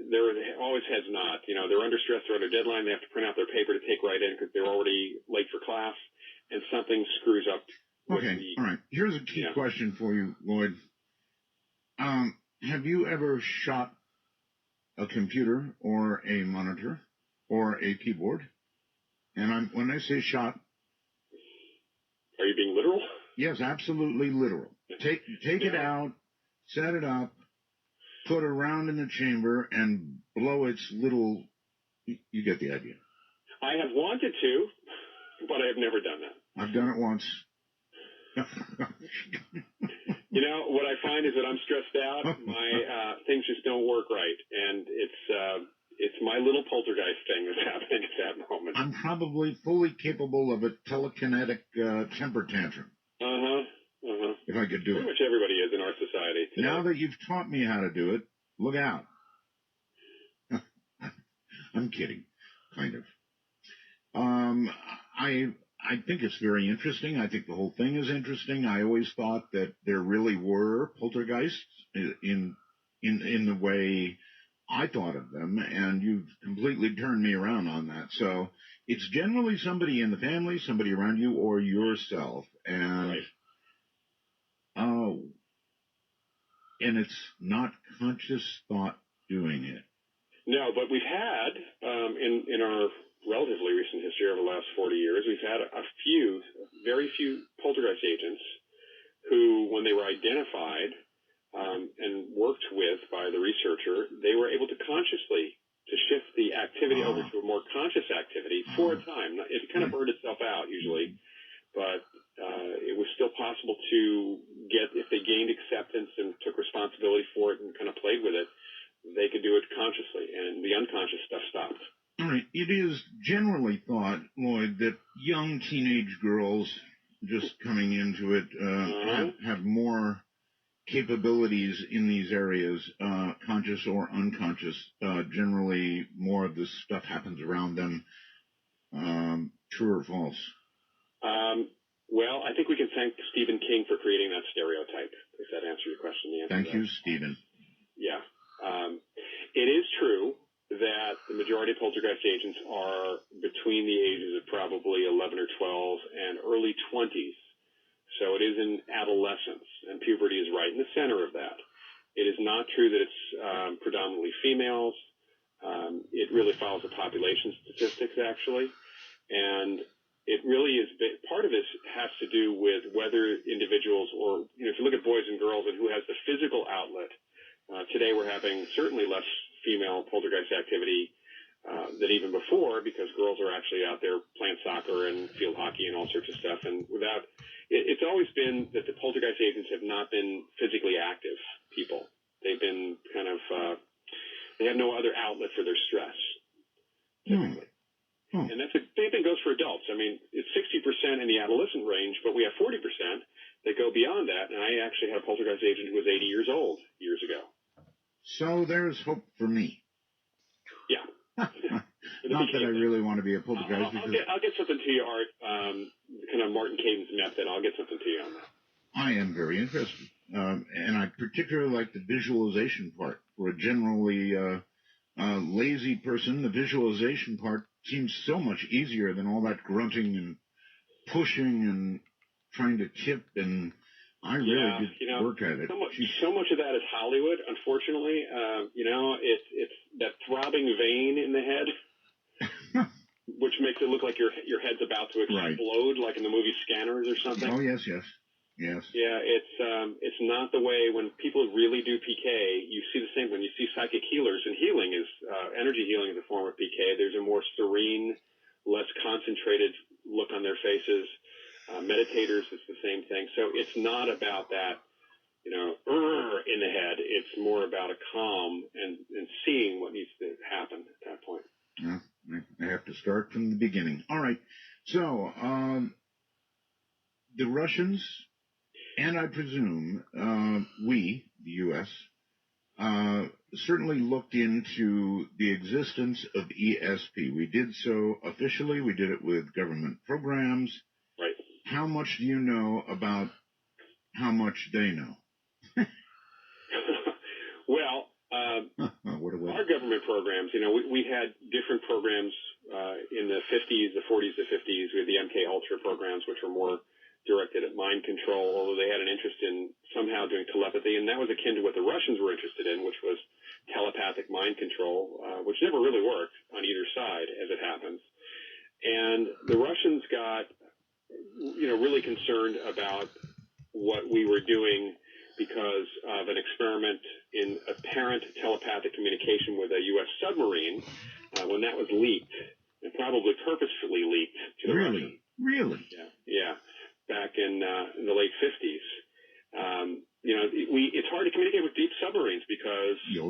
there always has not. They're under stress, they're under deadline, they have to print out their paper to take right in because they're already late for class, and something screws up. Okay, all right. Here's a key question for you, Lloyd. Have you ever shot a computer or a monitor or a keyboard? And when I say shot, are you being literal? Yes, absolutely literal. Take it out, set it up, put it around in the chamber, and blow its little. You get the idea. I have wanted to, but I have never done that. I've done it once. What I find is that I'm stressed out. My things just don't work right, and it's my little poltergeist thing that's happening at that moment. I'm probably fully capable of a telekinetic temper tantrum. If I could do it. Pretty much everybody is in our society today. Now that you've taught me how to do it, look out. I'm kidding, kind of. I think it's very interesting. I think the whole thing is interesting. I always thought that there really were poltergeists in the way I thought of them, and you've completely turned me around on that. So it's generally somebody in the family, somebody around you, or yourself, and Right. and it's not conscious thought doing it. No, but we've had, in our relatively recent history over the last 40 years, we've had very few poltergeist agents who, when they were identified and worked with by the researcher, they were able to consciously to shift the activity over to a more conscious activity for a time. It kind of burned itself out usually, but it was still possible to get, if they gained acceptance and took responsibility for it and kind of played with it, they could do it consciously, and the unconscious stuff stopped. All right. It is generally thought, Lloyd, that young teenage girls just coming into it have more capabilities in these areas, conscious or unconscious. Generally, more of this stuff happens around them. True or false? Well, I think we can thank Stephen King for creating that stereotype, if that answers your question. Thank you, Stephen. Yeah. It is true that the majority of poltergeist agents are between the ages of probably 11 or 12 and early 20s. So it is in adolescence, and puberty is right in the center of that. It is not true that it's predominantly females. It really follows the population statistics, actually. And it really is, part of this has to do with whether individuals, or if you look at boys and girls and who has the physical outlet. Today we're having certainly less female poltergeist activity than even before, because girls are actually out there playing soccer and field hockey and all sorts of stuff. And it's always been that the poltergeist agents have not been physically active people. They've been kind of, they have no other outlet for their stress, typically. And that's the same thing goes for adults. I mean, it's 60% in the adolescent range, but we have 40% that go beyond that. And I actually had a poltergeist agent who was 80 years old years ago. So there's hope for me. Yeah. Not that I really want to be a poltergeist. I'll get something to you, Art, kind of Martin Caden's method. I'll get something to you on that. I am very interested. And I particularly like the visualization part. For a generally lazy person, the visualization part seems so much easier than all that grunting and pushing and trying to tip, and I really did work at it. So much of that is Hollywood, unfortunately. It's that throbbing vein in the head, which makes it look like your head's about to explode, like in the movie Scanners or something. Oh, yes. Yeah, it's not the way when people really do PK. You see the same when you see psychic healers, and healing is energy healing is a form of PK. There's a more serene, less concentrated look on their faces. Meditators, it's the same thing. So it's not about that, in the head. It's more about a calm and seeing what needs to happen at that point. Yeah, I have to start from the beginning. All right. So the Russians, and I presume we, the U.S., certainly looked into the existence of ESP. We did so officially. We did it with government programs. Right. How much do you know about how much they know? Well, our government programs, we had different programs in the 50s, the 40s, the 50s. We had the MK Ultra programs, which were more directed at mind control, although they had an interest in somehow doing telepathy, and that was akin to what the Russians were interested in, which was telepathic mind control, which never really worked on either side, as it happens. And the Russians got, really concerned about what we were doing because of an experiment in apparent telepathic communication with a U.S. submarine when that was leaked, and probably purposefully leaked to the Russians. Really? Yeah. Back in the late 50s. It's hard to communicate with deep submarines because, you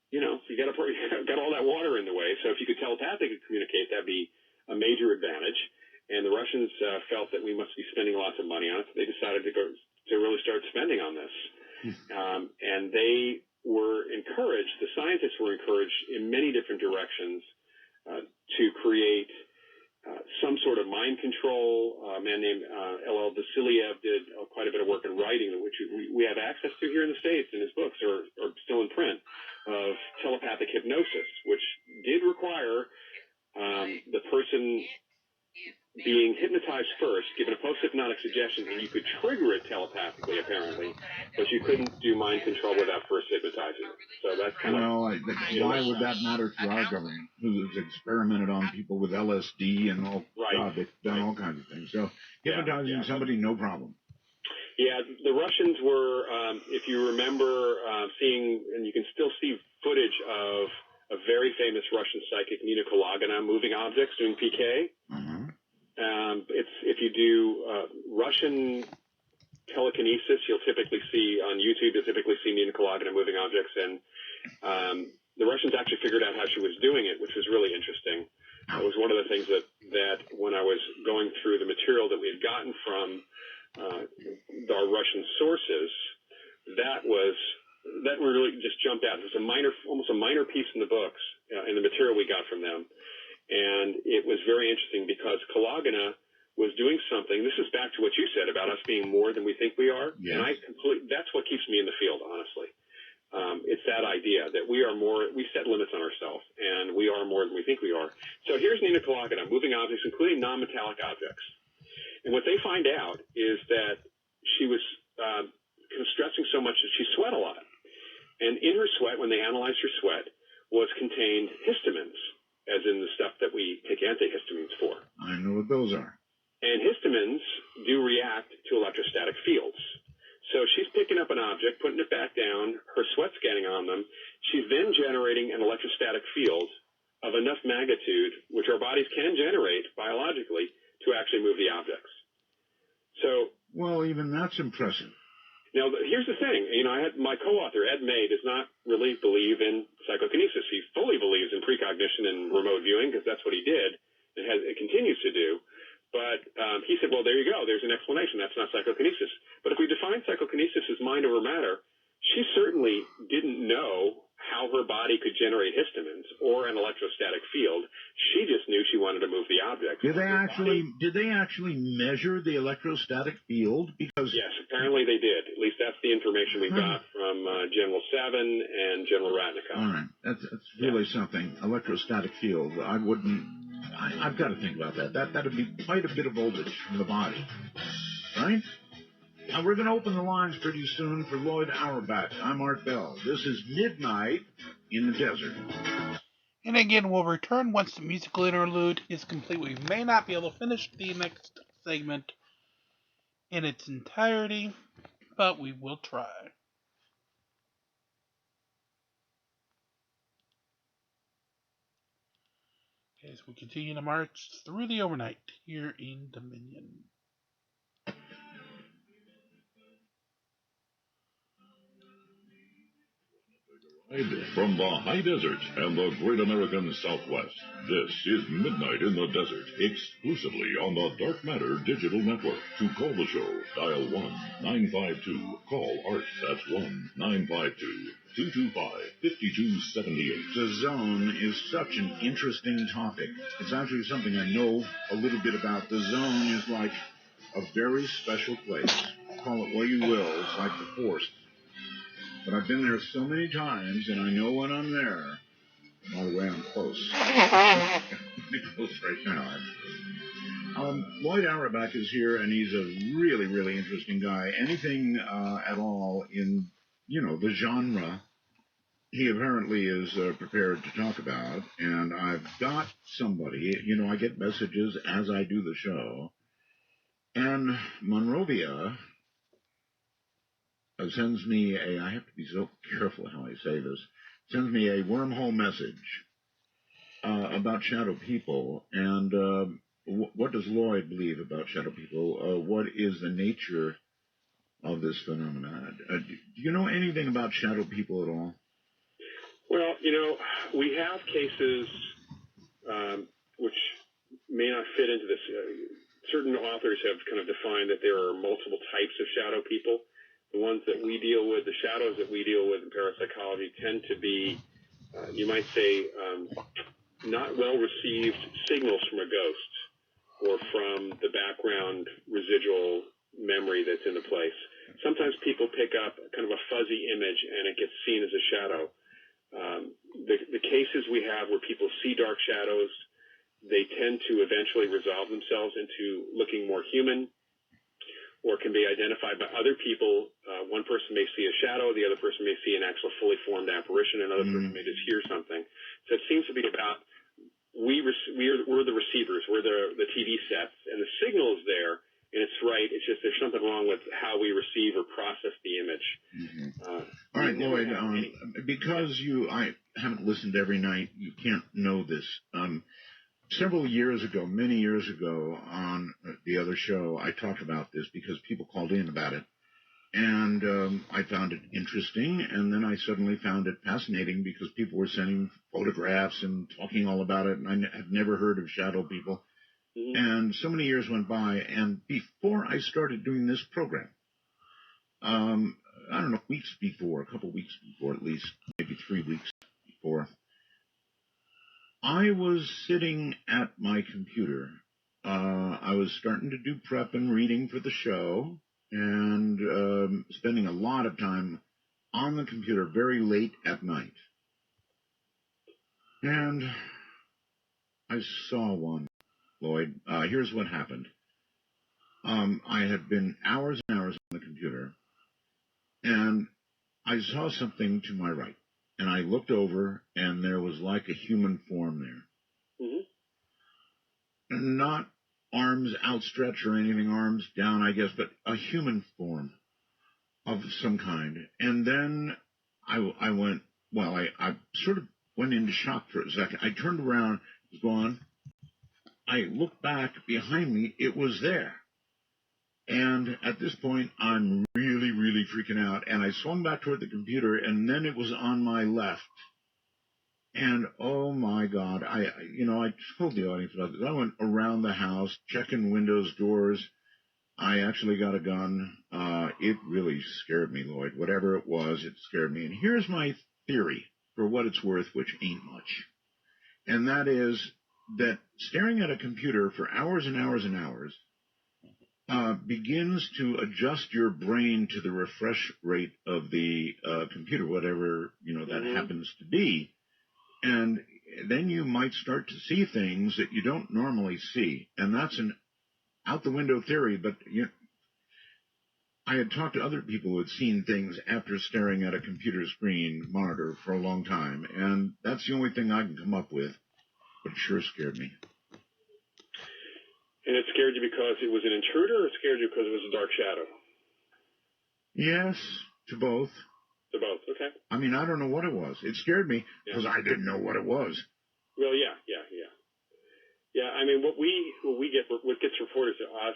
got all that water in the way. So if you could telepathically communicate, that'd be a major advantage. And the Russians felt that we must be spending lots of money on it. So they decided to really start spending on this. And they were encouraged, the scientists were encouraged in many different directions to create some sort of mind control. A man named L.L. Vasiliev did quite a bit of work in writing, which we have access to here in the States, and his books are still in print, of telepathic hypnosis, which did require the person being hypnotized first, given a post-hypnotic suggestion, and you could trigger it telepathically, apparently, but you couldn't do mind control without first hypnotizing it. So that's kind of... Why would that matter to our government, who's experimented on people with LSD and all? Right. God, they've done all kinds of things. So hypnotizing somebody, no problem. Yeah, the Russians were, if you remember, seeing, and you can still see footage of a very famous Russian psychic, Nina Kolagina, moving objects, doing PK. If you do Russian telekinesis, you'll typically see on YouTube, you'll typically see Nina Kolagina moving objects, and the Russians actually figured out how she was doing it, which was really interesting. It was one of the things that when I was going through the material that we had gotten from our Russian sources, that really just jumped out. It was almost a minor piece in the books, in the material we got from them. And it was very interesting because Kolagina was doing something. This is back to what you said about us being more than we think we are. Yes. And that's what keeps me in the field, honestly. It's that idea that we set limits on ourselves, and we are more than we think we are. So here's Nina Kolagina, moving objects, including non-metallic objects. And what they find out is that she was stressing so much that she sweat a lot. And in her sweat, when they analyzed her sweat, was contained histamines, as in the stuff that we take antihistamines for. I know what those are. And histamines do react to electrostatic fields. So she's picking up an object, putting it back down, her sweat's getting on them. She's then generating an electrostatic field of enough magnitude, which our bodies can generate biologically, to actually move the objects. So, well, even that's impressive. Now, here's the thing. I had my co-author, Ed May, does not really believe in psychokinesis. He fully believes in precognition and remote viewing because that's what he did and it continues to do. But he said, well, there you go. There's an explanation. That's not psychokinesis. But if we define psychokinesis as mind over matter, she certainly didn't know how her body could generate histamines or an electrostatic field. She just knew she wanted to move the object. Did they actually measure the electrostatic field? Because yes, apparently they did. At least that's the information we got from General Savin and General Ratnikov. All right, that's really something. Electrostatic field. I've got to think about that. That'd be quite a bit of voltage from the body, right? Now, we're going to open the lines pretty soon for Lloyd Auerbach. I'm Art Bell. This is Midnight in the Desert. And again, we'll return once the musical interlude is complete. We may not be able to finish the next segment in its entirety, but we will try. As we continue to march through the overnight here in Dominion. From the high desert and the great American Southwest, this is Midnight in the Desert, exclusively on the Dark Matter Digital Network. To call the show, dial 1-952-CALL ART. That's 1-952-225-5278. The zone is such an interesting topic. It's actually something I know a little bit about. The zone is like a very special place. Call it what you will. It's like the Force. But I've been there so many times, and I know when I'm there. By the way, I'm close. I'm close right now, actually. Lloyd Auerbach is here, and he's a really, really interesting guy. Anything at all in, the genre, he apparently is prepared to talk about. And I've got somebody, I get messages as I do the show. And Monrovia sends me I have to be so careful how I say this, sends me a wormhole message about shadow people. And what does Lloyd believe about shadow people? What is the nature of this phenomenon? Do you know anything about shadow people at all? Well, we have cases which may not fit into this. Certain authors have kind of defined that there are multiple types of shadow people. The ones that we deal with, the shadows that we deal with in parapsychology tend to be, you might say, not well-received signals from a ghost. or from the background residual memory that's in the place. Sometimes people pick up kind of a fuzzy image and it gets seen as a shadow. The cases we have where people see dark shadows, they tend to eventually resolve themselves into looking more human, or can be identified by other people. One person may see a shadow, the other person may see an actual fully formed apparition, another person may just hear something. So it seems to be about we're the receivers, we're the TV sets, and the signal is there, and it's right. It's just there's something wrong with how we receive or process the image. All right, Lloyd, because I haven't listened every night, you can't know this. Several years ago, many years ago, on the other show, I talked about this because people called in about it. And I found it interesting, and then I suddenly found it fascinating because people were sending photographs and talking all about it, and I had never heard of shadow people. And so many years went by, and before I started doing this program, I don't know, a couple weeks before at least, maybe 3 weeks before, I was sitting at my computer. I was starting to do prep and reading for the show, and spending a lot of time on the computer very late at night. And I saw one, Lloyd. Here's what happened. I had been hours and hours on the computer, and I saw something to my right. And I looked over, and there was like a human form there. Not arms outstretched or anything, arms down, I guess, but a human form of some kind. And then I went, well, I sort of went into shock for a second. I turned around, it was gone. I looked back behind me, it was there. And at this point, I'm really, really freaking out. And I swung back toward the computer, and then it was on my left. And oh my God, I told the audience about this. I went around the house, checking windows, doors. I actually got a gun. It really scared me, Lloyd. Whatever it was, it scared me. And here's my theory, for what it's worth, which ain't much. And that is that staring at a computer for hours and hours and hours begins to adjust your brain to the refresh rate of the computer, whatever, that happens to be. And then you might start to see things that you don't normally see. And that's an out-the-window theory, but I had talked to other people who had seen things after staring at a computer screen monitor for a long time, and that's the only thing I can come up with, but it sure scared me. And it scared you because it was an intruder, or it scared you because it was a dark shadow? Yes, to both. To both, okay. I mean, I don't know what it was. It scared me because I didn't know what it was. Well, yeah. Yeah, I mean, what gets reported to us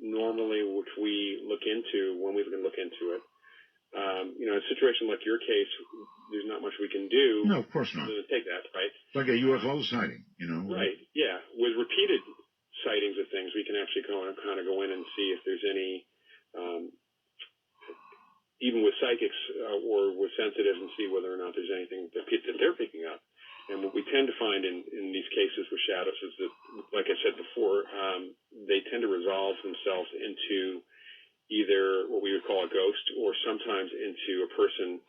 normally, which we look into when we can look into it, in a situation like your case, there's not much we can do. No, of course not. To take that, right? Like a UFO sighting, Right, yeah. With repeated sightings of things, we can actually kind of go in and see if there's any, even with psychics or with sensitives, and see whether or not there's anything that they're picking up. And what we tend to find in these cases with shadows is that, like I said before, they tend to resolve themselves into either what we would call a ghost, or sometimes into a person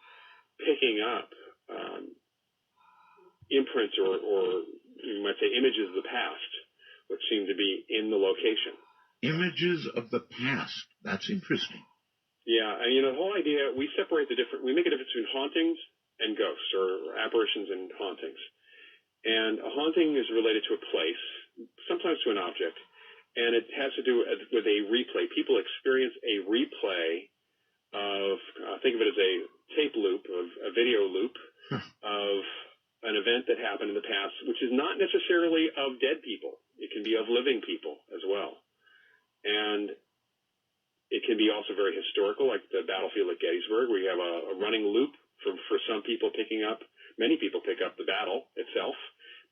picking up imprints or you might say images of the past, which seem to be in the location. Images of the past. That's interesting. Yeah, and the whole idea, we make a difference between hauntings and ghosts, or apparitions and hauntings. And a haunting is related to a place, sometimes to an object, and it has to do with a replay. People experience a replay of, think of it as a tape loop, a video loop of an event that happened in the past, which is not necessarily of dead people. It can be of living people as well. And it can be also very historical, like the battlefield at Gettysburg, where you have a running loop for some people picking up. Many people pick up the battle itself,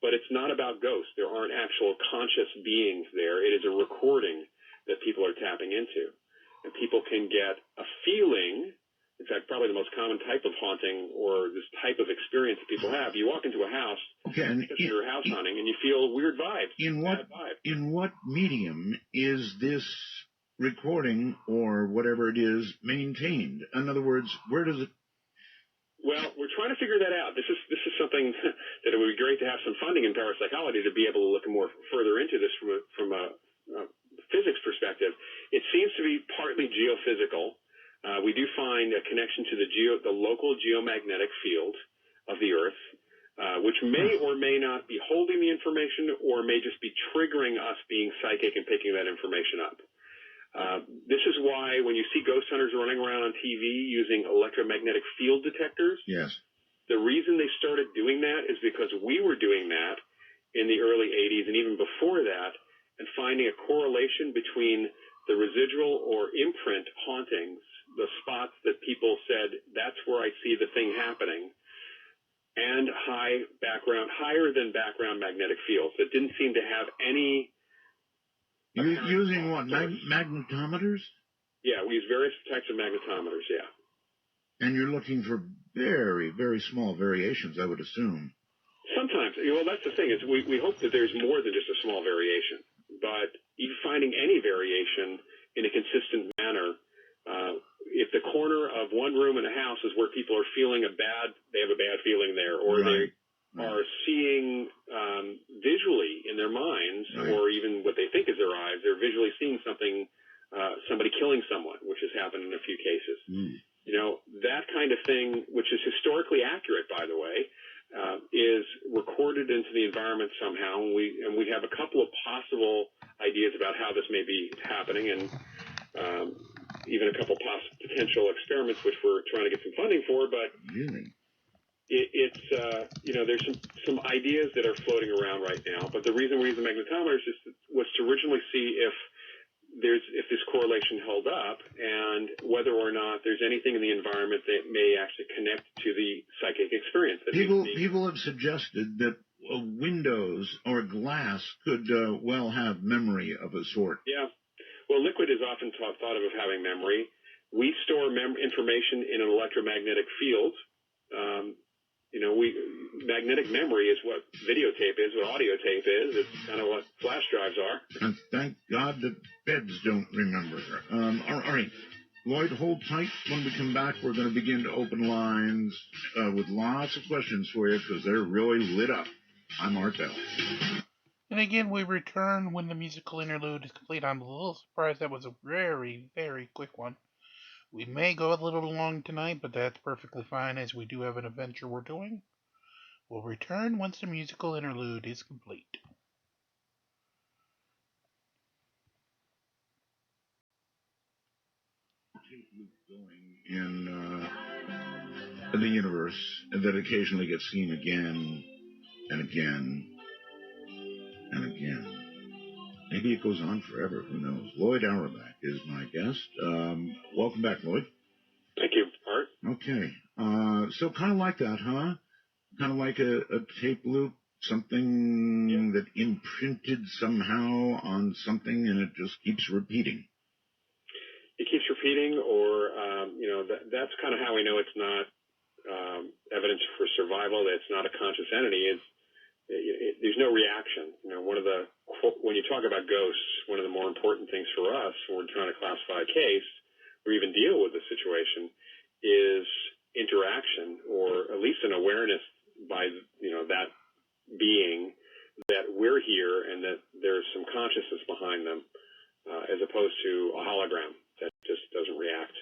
but it's not about ghosts. There aren't actual conscious beings there. It is a recording that people are tapping into. And people can get a feeling, in fact, probably the most common type of haunting or this type of experience that people have. You walk into a house, Okay. And if you're house hunting and you feel weird vibes. In what medium is this recording or whatever it is maintained? In other words, where does it? Well, we're trying to figure that out. This is something that it would be great to have some funding in parapsychology to be able to look more further into this from a physics perspective. It seems to be partly geophysical. We do find a connection to the local geomagnetic field of the Earth, which may or may not be holding the information or may just be triggering us being psychic and picking that information up. This is why when you see ghost hunters running around on TV using electromagnetic field detectors, yes, the reason they started doing that is because we were doing that in the early 80s and even before that, and finding a correlation between the residual or imprint hauntings, the spots that people said, that's where I see the thing happening, and higher than background magnetic fields that didn't seem to have any. Using what, magnetometers? Yeah, we use various types of magnetometers, yeah. And you're looking for very, very small variations, I would assume. Sometimes. Well, that's the thing, is we hope that there's more than just a small variation. But even finding any variation in a consistent manner, if the corner of one room in a house is where people are feeling they have a bad feeling there, or they are seeing visually in their minds, or even what they think is their eyes, they're visually seeing something, somebody killing someone, which has happened in a few cases. You know, that kind of thing, which is historically accurate, by the way, is recorded into the environment somehow, and we have a couple of possible ideas about how this may be happening, and even a couple potential experiments which we're trying to get some funding for, but it's there's some ideas that are floating around right now. But the reason we use the magnetometers was to originally see if this correlation held up, and whether or not there's anything in the environment that may actually connect to the psychic experience. People have suggested that windows or glass could well have memory of a sort. Yeah. Well, liquid is often thought of having memory. We store information in an electromagnetic field. Magnetic memory is what videotape is, what audio tape is. It's kind of what flash drives are. And thank God that beds don't remember. All right. Lloyd, hold tight. When we come back, we're going to begin to open lines with lots of questions for you because they're really lit up. I'm Art Bell. And again, we return when the musical interlude is complete. I'm a little surprised that was a very, very quick one. We may go a little long tonight, but that's perfectly fine as we do have an adventure we're doing. We'll return once the musical interlude is complete. In the universe that occasionally gets seen again and again and again. Maybe it goes on forever. Who knows? Lloyd Auerbach is my guest. Welcome back, Lloyd. Thank you, Art. Okay. So kind of like that, huh? Kind of like a tape loop, something that imprinted somehow on something and it just keeps repeating. It keeps repeating, or, that's kind of how we know it's not evidence for survival, that it's not a conscious entity. There's no reaction. When you talk about ghosts, one of the more important things for us when we're trying to classify a case or even deal with the situation is interaction, or at least an awareness by, that being that we're here and that there's some consciousness behind them, as opposed to a hologram that just doesn't react.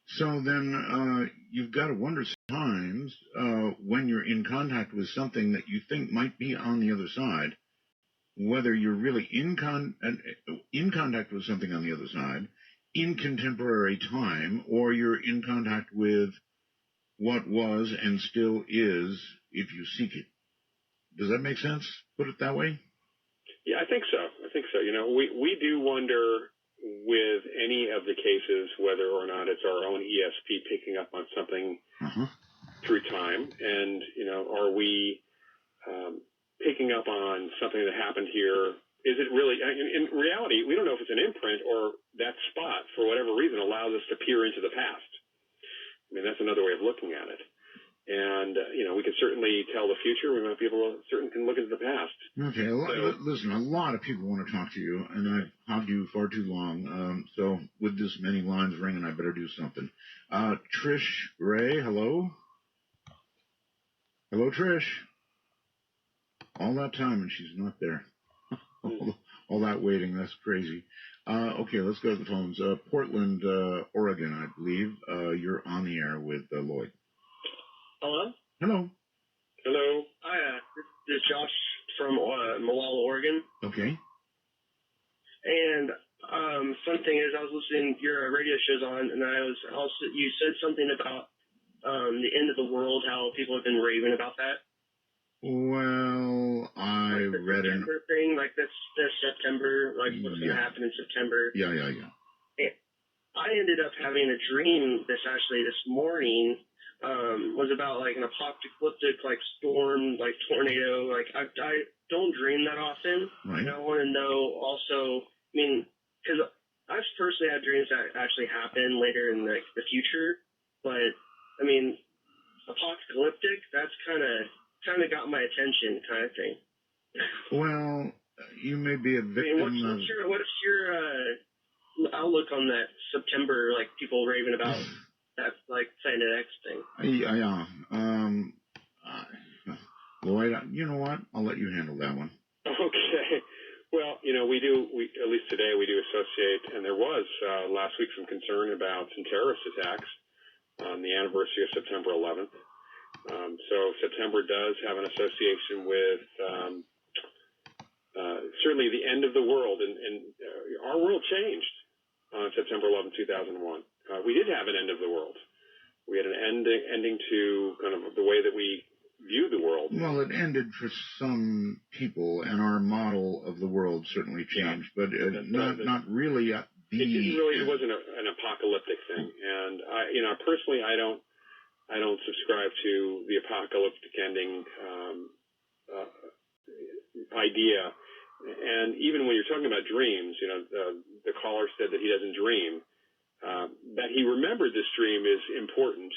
So then you've got to wonder sometimes when you're in contact with something that you think might be on the other side, whether you're really in contact with something on the other side in contemporary time, or you're in contact with what was and still is if you seek it. Does that make sense? Put it that way? Yeah, I think so. We do wonder with any of the cases whether or not it's our own ESP picking up on something through time, and are we picking up on something that happened here? Is it really, in reality, we don't know if it's an imprint or that spot, for whatever reason, allows us to peer into the past. I mean, that's another way of looking at it. And, we can certainly tell the future. We might be able to, certainly can look at the past. Okay, listen, a lot of people want to talk to you, and I've hogged you far too long. So with this many lines ringing, I better do something. Trish Ray, hello? Hello, Trish. All that time, and she's not there. All that waiting, that's crazy. Okay, let's go to the phones. Portland, Oregon, I believe. You're on the air with Lloyd. Hello? Hello. Hello. Hi, this is Josh from Malala, Oregon. Okay. And something is, I was listening, your radio show's on, and you said something about the end of the world, how people have been raving about that. Well, I read an September thing, like this September, like what's going to happen in September. Yeah. And I ended up having a dream this morning. Was about like an apocalyptic like storm, like tornado. Like I don't dream that often. Right. And I want to know also, because I've personally had dreams that actually happen later in the future, but apocalyptic, that's kind of got my attention, kind of thing. Well, you may be a victim what's your outlook on that September, like people raving about that, like Planet X thing? Yeah. Lloyd, you know what? I'll let you handle that one. Okay. Well, we at least today we do associate, and there was last week some concern about some terrorist attacks on the anniversary of September 11th. So September does have an association with certainly the end of the world, and our world changed on September 11, 2001. We did have an end of the world. We had an ending to kind of the way that we view the world. Well, it ended for some people, and our model of the world certainly changed, but not really at the It didn't really. It wasn't an apocalyptic thing, and personally, I don't subscribe to the apocalyptic ending idea. And even when you're talking about dreams, the caller said that he doesn't dream. That he remembered this dream is important,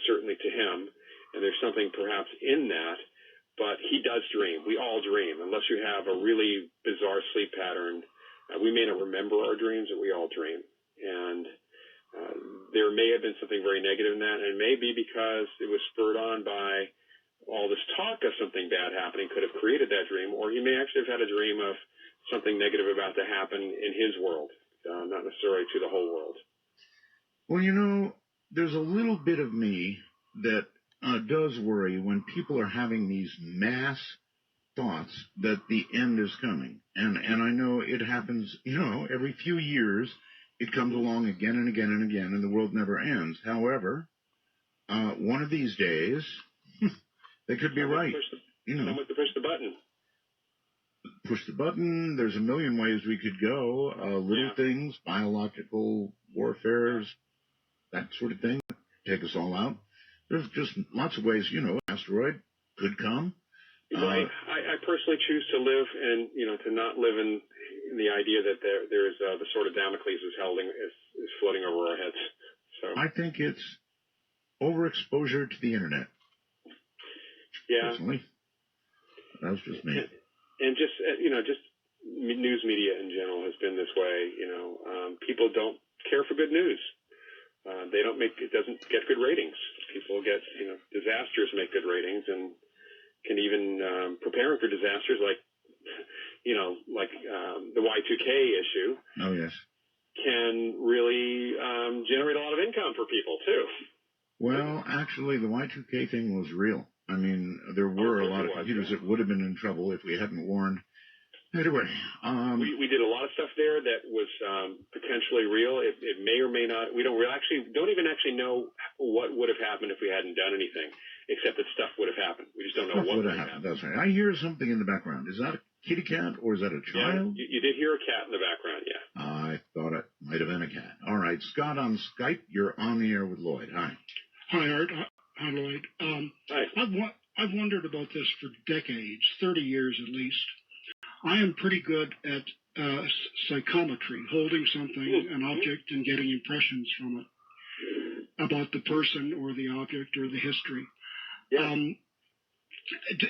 certainly to him, and there's something perhaps in that. But he does dream. We all dream, unless you have a really bizarre sleep pattern. We may not remember our dreams, but we all dream. And there may have been something very negative in that, and it may be because it was spurred on by all this talk of something bad happening could have created that dream, or he may actually have had a dream of something negative about to happen in his world, not necessarily to the whole world. Well, there's a little bit of me that does worry when people are having these mass thoughts that the end is coming. And I know it happens, every few years it comes along again and again and again, and the world never ends. However, one of these days, they could be right. Someone to push the button. Push the button. There's a million ways we could go. Little things, biological warfares, that sort of thing, take us all out. There's just lots of ways, asteroid could come. I personally choose to live and, to not live in the idea that there's the sword of Damocles is floating over our heads. So I think it's overexposure to the internet. Yeah. Personally. That's just me. And just, just news media in general has been this way. People don't care for good news. It doesn't get good ratings. People get, disasters make good ratings, and can even preparing for disasters like the Y2K issue. Oh, yes. Can really generate a lot of income for people, too. Well, actually, the Y2K thing was real. I mean, there were a lot of computers that would have been in trouble if we hadn't warned. Anyway, we did a lot of stuff there that was potentially real. It may or may not. We don't even know what would have happened if we hadn't done anything, except that stuff would have happened. We just don't know what would have happened. That's right. I hear something in the background. Is that a kitty cat or is that a child? Yeah, you did hear a cat in the background. Yeah. I thought it might have been a cat. All right, Scott on Skype. You're on the air with Lloyd. Hi. Hi, Art. Hi, Lloyd. Hi. I've wondered about this for decades, 30 years at least. I am pretty good at psychometry, holding something, an object, and getting impressions from it. about the person or the object or the history. Yeah.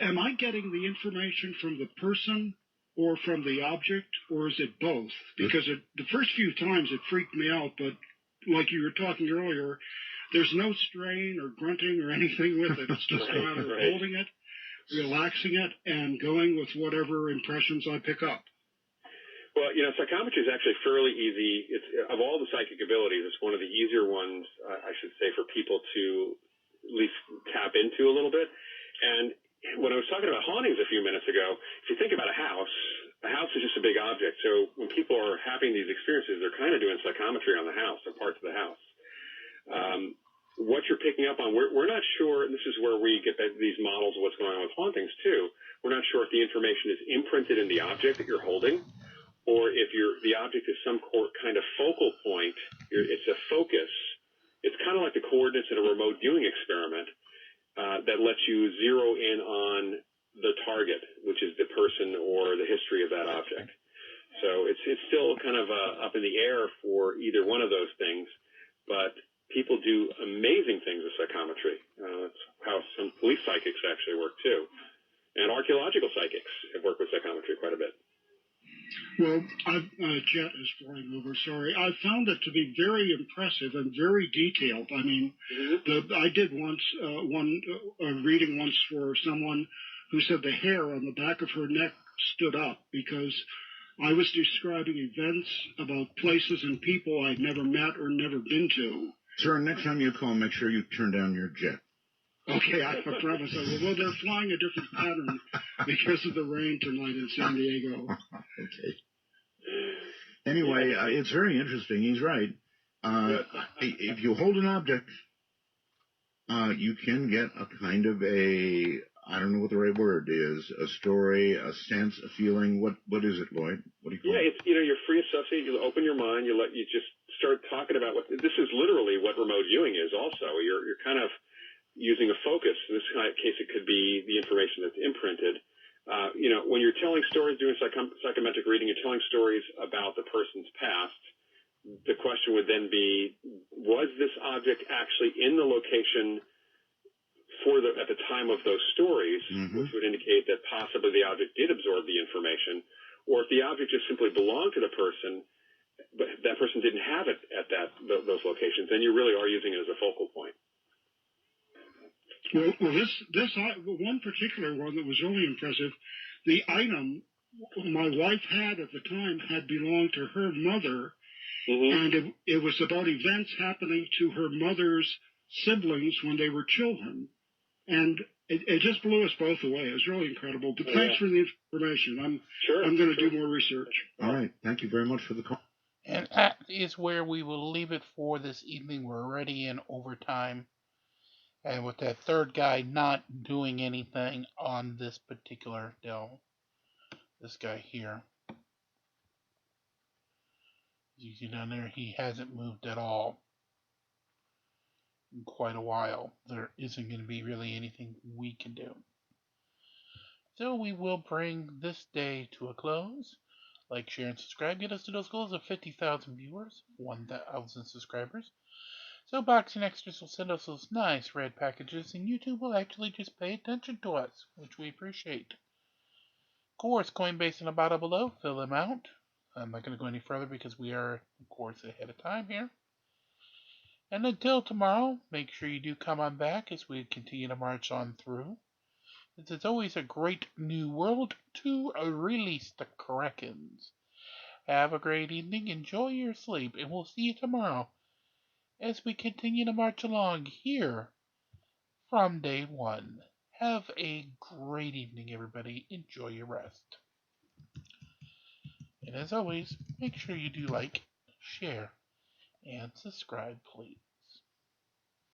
Am I getting the information from the person or from the object, or is it both? Because the first few times it freaked me out, but like you were talking earlier, there's no strain or grunting or anything with it. It's just a matter of holding it, relaxing it, and going with whatever impressions I pick up. Well, psychometry is actually fairly easy. It's of all the psychic abilities, it's one of the easier ones, I should say, for people to at least tap into a little bit. And when I was talking about hauntings a few minutes ago, if you think about a house is just a big object. So when people are having these experiences, they're kind of doing psychometry on the house or parts of the house. What you're picking up on, we're not sure, and this is where we get these models of what's going on with hauntings too. We're not sure if the information is imprinted in the object that you're holding, or if the object is some kind of focal point. It's a focus. It's kind of like the coordinates in a remote viewing experiment that lets you zero in on the target, which is the person or the history of that object. So it's still kind of up in the air for either one of those things, but people do amazing things with psychometry. That's how some police psychics actually work too. And archaeological psychics have worked with psychometry quite a bit. Well, Jet is flying over, sorry. I found it to be very impressive and very detailed. I mean, I did once, reading once for someone who said the hair on the back of her neck stood up because I was describing events about places and people I'd never met or never been to. Sir, next time you call, make sure you turn down your jet. Okay, I promise I will. Well, they're flying a different pattern because of the rain tonight in San Diego. Okay. Anyway, it's very interesting. He's right. If you hold an object, you can get a kind of I don't know what the right word is, a story, a sense, a feeling. What is it, Lloyd? What do you call it? It's, you're free associate. You open your mind. You just start talking about this is literally what remote viewing is also. You're kind of using a focus. In this kind of case, it could be the information that's imprinted. When you're telling stories, doing psychometric reading, you're telling stories about the person's past. The question would then be, was this object actually in the location at the time of those stories, which would indicate that possibly the object did absorb the information, or if the object just simply belonged to the person, but that person didn't have it at those locations, then you really are using it as a focal point. Well, this one particular one that was really impressive, the item my wife had at the time had belonged to her mother, and it was about events happening to her mother's siblings when they were children. And it just blew us both away. It was really incredible. But thanks for the information. I'm going to do more research. All right. Thank you very much for the call. And that is where we will leave it for this evening. We're already in overtime. And with that third guy not doing anything on this particular deal, this guy here, you see down there, he hasn't moved at all in quite a while. There isn't going to be really anything we can do. So we will bring this day to a close. Like, share, and subscribe. Get us to those goals of 50,000 viewers, 1,000 subscribers. So Boxing Extras will send us those nice red packages, and YouTube will actually just pay attention to us, which we appreciate. Of course, CoinBase and Ibotta below, fill them out. I'm not going to go any further because we are, of course, ahead of time here. And until tomorrow, make sure you do come on back as we continue to march on through. It's always a great new world to release the Krakens. Have a great evening, enjoy your sleep, and we'll see you tomorrow as we continue to march along here from day one. Have a great evening, everybody. Enjoy your rest. And as always, make sure you do like, share, and subscribe, please.